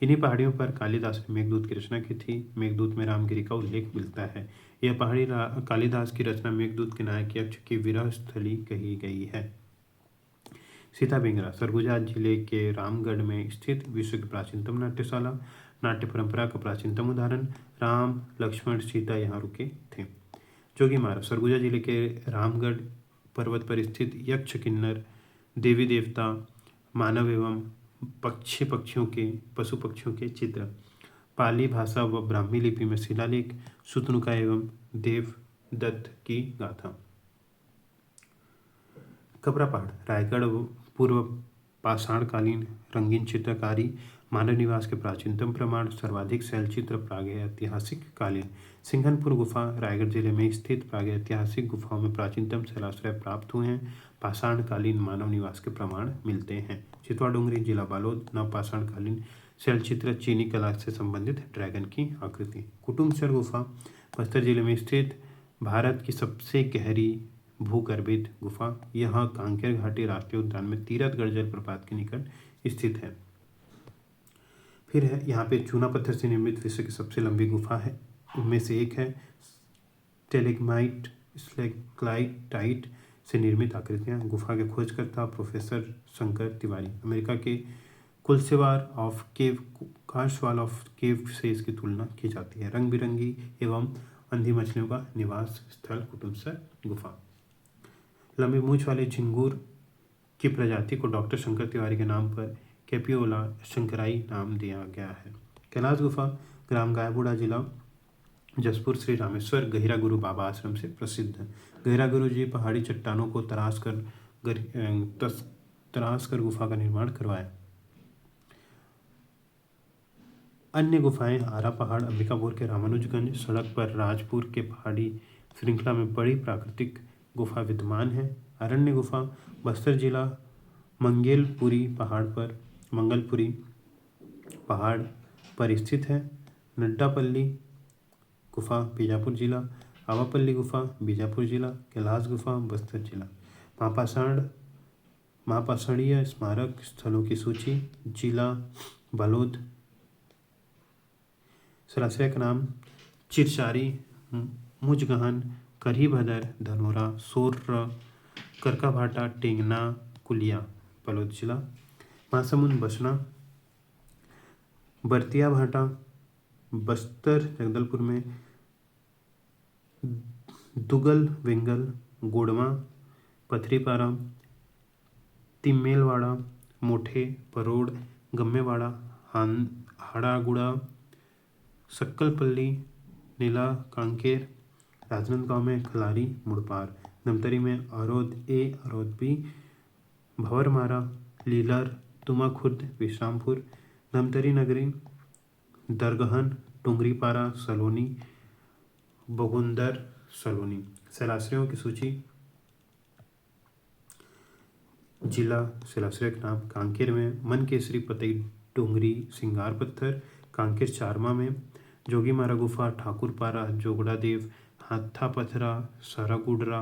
इन्हीं पहाड़ियों पर कालिदास ने मेघदूत की रचना की थी। मेघदूत में रामगिरी का उल्लेख मिलता है। यह पहाड़ी कालिदास की रचना मेघदूत के नायक यक्ष की विरह स्थली कही गई है। सीताबिंगरा सरगुजा जिले के रामगढ़ में स्थित विश्व की प्राचीनतम नाट्यशाला। नाट्य परंपरा का प्राचीनतम उदाहरण। राम लक्ष्मण सीता यहाँ रुके थे। जोगीमारा सरगुजा जिले के रामगढ़ पर्वत पर स्थित यक्ष किन्नर देवी देवता मानव एवं पशु पक्षियों के चित्र। पाली भाषा व ब्राह्मी लिपि में शिलालेख। शुतनुका एवं देवदत्त की गाथा। कबरा पहाड़ रायगढ़ पूर्व पाषाणकालीन रंगीन चित्रकारी। मानव निवास के प्राचीनतम प्रमाण। सर्वाधिक शैलचित्र प्रागैतिहासिक कालीन। सिंघनपुर गुफा रायगढ़ जिले में स्थित प्रागैतिहासिक गुफाओं में प्राचीनतम शैलाश्रय प्राप्त हुए हैं। पाषाणकालीन मानव निवास के प्रमाण मिलते हैं। चितवा डोंगरी जिला बालोद नवपाषाणकालीन शैलचित्र चीनी कला से संबंधित ड्रैगन की आकृति। कुटुम्बसर गुफा बस्तर जिले में स्थित भारत की सबसे गहरी भूगर्भित गुफा, यह कांकेर घाटी राष्ट्रीय उद्यान में तीरथगढ़ जलप्रपात के निकट स्थित है। फिर है यहाँ पे चूना पत्थर से निर्मित विश्व की सबसे लंबी गुफा है, उनमें से एक है स्टेलेग्माइट स्टेलाक्टाइट से निर्मित आकृतियाँ। गुफा के खोजकर्ता प्रोफेसर शंकर तिवारी। अमेरिका के कुलसेवार ऑफ केव काशवाल ऑफ केव से इसकी तुलना की जाती है। रंग बिरंगी एवं अंधी मछलियों का निवास स्थल कुतुबसर गुफा। लंबी मूंछ वाले झिंगूर की प्रजाति को डॉक्टर शंकर तिवारी के नाम पर कैपियोला शंकराई नाम दिया गया है। कैलाश गुफा ग्राम गायबुड़ा, जिला जसपुर, श्री रामेश्वर गहिरा गुरु बाबा आश्रम से प्रसिद्ध है। गहिरा गुरु जी पहाड़ी चट्टानों को तराश कर गुफा का निर्माण करवाया। अन्य गुफाएं आरा पहाड़, अंबिकापुर के रामानुजगंज सड़क पर राजपुर के पहाड़ी श्रृंखला में बड़ी प्राकृतिक गुफा विद्यमान है। अरण्य गुफा बस्तर जिला मंगलपुरी पहाड़ पर स्थित है। नड्डापल्ली गुफा बीजापुर जिला, आवापल्ली गुफा बीजापुर जिला, कैलाश गुफा बस्तर जिला। महापाषाणीय स्मारक स्थलों की सूची, जिला बालोद। सरासर का नाम चिरचारी, मुजगहन, करीभदर, धनोरा, सोर्र, करकाभाटा, टेंगना, कुलिया बालोद जिला। महासमुंद बसना, बरतिया भाटा बस्तर जगदलपुर में, दुगल वेंगल, गोडमा, पथरीपारा, तिम्मेलवाड़ा, मोठे, परोड़, गम्मेवाड़ा, हाड़ागुड़ा, सक्कलपल्ली, नीला कांकेर, राजनांदगांव में खलारी, मुड़पार, धमतरी में अरौद ए, अरौद बी, भंवरमारा, लीलर, तुमाखुर्द, विश्रामपुर, धमतरी नगरी, दरगहन, टुंगरीपारा, सलोनी, बगुंदर, सलोनी। शैलाश्रयों की सूची, जिला शैलाश्रय का नाम कांकेर में मनकेसरी, पतई, डोंगरी, सिंगार पत्थर, कांकेर चारमा में जोगीमारा गुफा, ठाकुरपारा, जोगड़ादेव, हाथा पथरा, सारागुडरा,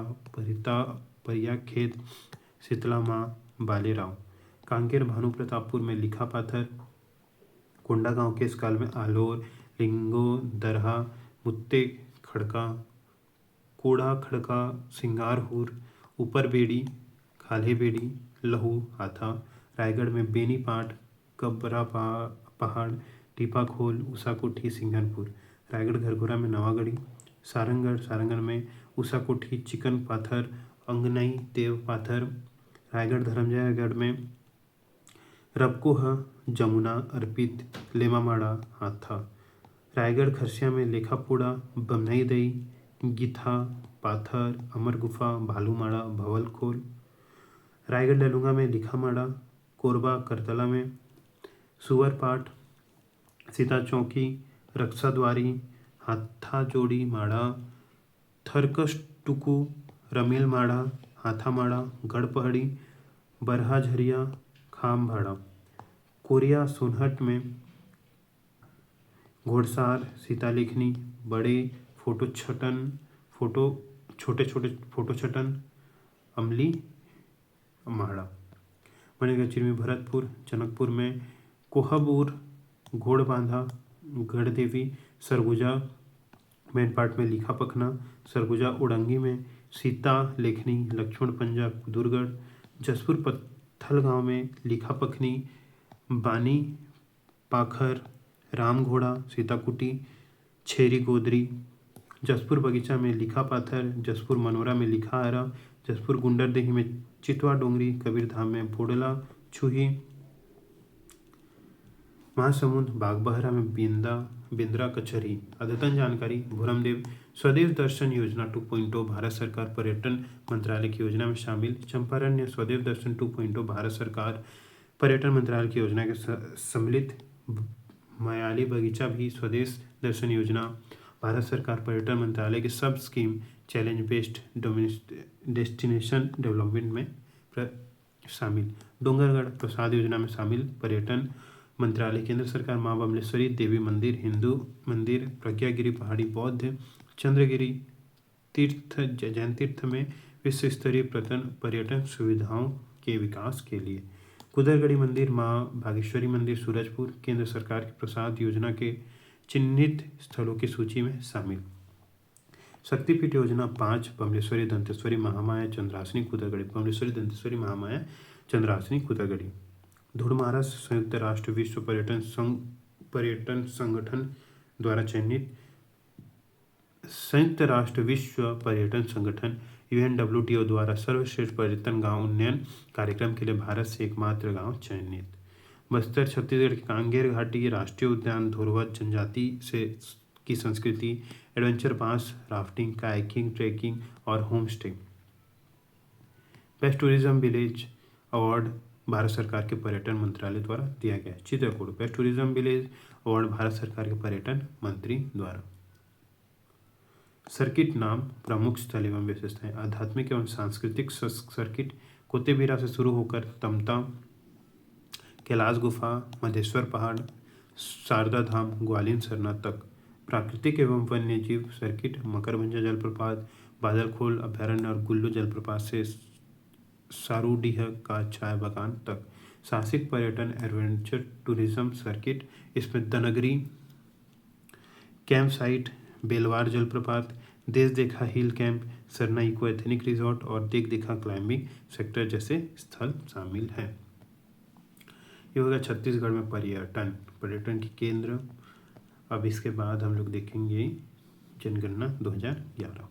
परियाखेत, शीतला माँ, बालेराव। कांकेर भानु प्रतापपुर में लिखा पाथर, कोंडागांव के इस काल में आलोर, लिंगो, दरहा, मुत्ते खड़का, कोड़ा खड़का, सिंगारहुर, ऊपर बेड़ी, खाले बेड़ी, लहू, हाथा। रायगढ़ में बेनी पाट, कबरा पहाड़, टीपाखोल, उषाकोठी, सिंघनपुर। रायगढ़ घरघोरा में नवागढ़ी, सारंगढ़ में उषाकोठी, चिकन पाथर, अंगनई, देव पाथर। रायगढ़ धर्मजयगढ़ में रबकोह, जमुना, अर्पित, लेमामाड़ा, हाथा। रायगढ़ खरसिया में लेखापुड़ा, बमनई दई, गिथा, पाथर, अमर गुफा, भालूमाड़ा, भवलखोल। रायगढ़ डेलुंगा में लिखामाड़ा, कोरबा, करतला में सुअरपाट, सीता चौकी, रक्षाद्वारी, हाथाजोड़ी माड़ा, थरकसटुकू, रमेलमाड़ा, हाथामाड़ा, गढ़पहड़ी, बरहा झरिया, खामभाड़ा। कोरिया सोनहट में घोड़सार, सीतालेखनी, बड़े छोटे फोटोछटन, अमली माड़ा। मणिगढ़ चिरमी भरतपुर, जनकपुर में कोहबूर, घोड़बांधा, गढ़देवी, सरगुजा मैनपाट में लिखा पखना, सरगुजा उड़ंगी में सीता लेखनी, लक्ष्मण पंजा, कुदुरगढ़। जसपुर पत्थलगांव में लिखा पखनी, बानी पाखर, राम घोड़ा, सीताकुटी, छेरी गोदरी। जसपुर बगीचा में लिखा पाथर, जसपुर मनोरा में लिखा आरा, जसपुर गुंडरदेही में चितवा डोंगरी, कबीरधाम में बोडला छुही। महासमुंद बागबहरा में बिंद्रा कचहरी। अद्यतन जानकारी भूरमदेव स्वदेश दर्शन योजना 2.0 भारत सरकार पर्यटन मंत्रालय की योजना में शामिल। चंपारण्य स्वदेश दर्शन 2.0 भारत सरकार पर्यटन मंत्रालय की योजना के सम्मिलित। मयाली बगीचा भी स्वदेश दर्शन योजना भारत सरकार पर्यटन मंत्रालय के सब scheme challenge based destination development में शामिल। डोंगरगढ़ प्रसाद योजना में शामिल। पर्यटन मंत्रालय केंद्र सरकार। माँ बमलेश्वरी देवी मंदिर, हिंदू मंदिर, प्रज्ञागिरी पहाड़ी बौद्ध, चंद्रगिरी तीर्थ जैन तीर्थ में विश्व स्तरीय पर्यटन सुविधाओं के विकास के लिए। कुदरगढ़ी मंदिर, माँ भागेश्वरी मंदिर सूरजपुर केंद्र सरकार की प्रसाद योजना के चिन्हित स्थलों की सूची में शामिल। शक्तिपीठ योजना 5 बमलेश्वरी, दंतेश्वरी, महामाया, चंद्रासनी, कुदरगढ़ी। बमलेश्वरी, दंतेश्वरी, महामाया, चंद्रासनी, कुदरगढ़ी। धूड़ महाराष्ट्र संयुक्त राष्ट्र विश्व पर्यटन संगठन द्वारा चयनित। संयुक्त राष्ट्र विश्व पर्यटन संगठन UNWTO द्वारा सर्वश्रेष्ठ पर्यटन गांव उन्नयन कार्यक्रम के लिए भारत से एकमात्र गांव चयनित। बस्तर छत्तीसगढ़ की कांगेर घाटी राष्ट्रीय उद्यान, धुरवत जनजाति से की संस्कृति, एडवेंचर पास, राफ्टिंग, कायाकिंग, ट्रेकिंग और home stay. Best tourism village award Bharat सरकार के पर्यटन मंत्रालय द्वारा दिया गया। Chitrakoot best tourism village award Bharat सरकार के पर्यटन मंत्री द्वारा। सर्किट नाम, प्रमुख स्थल एवं विशेषताएं। आध्यात्मिक एवं सांस्कृतिक सर्किट कोतेबीरा से शुरू होकर तमता, कैलाश गुफा, मधेश्वर पहाड़, शारदा धाम, ग्वालिन सरना तक। प्राकृतिक एवं वन्य जीव सर्किट मकरभंजा जलप्रपात, बादलखोल अभयारण्य और गुल्लू जलप्रपात से सारूडीह का चाय बागान तक। साहसिक पर्यटन एडवेंचर टूरिज्म सर्किट, इसमें दनगरी कैंप साइट, बेलवार जलप्रपात, Deshdekha hill camp, Sarna eco ethnic resort और देख देखा क्लाइंबिंग सेक्टर जैसे स्थल शामिल हैं। ये होगा छत्तीसगढ़ में पर्यटन के केंद्र। अब इसके बाद हम लोग देखेंगे जनगणना 2011।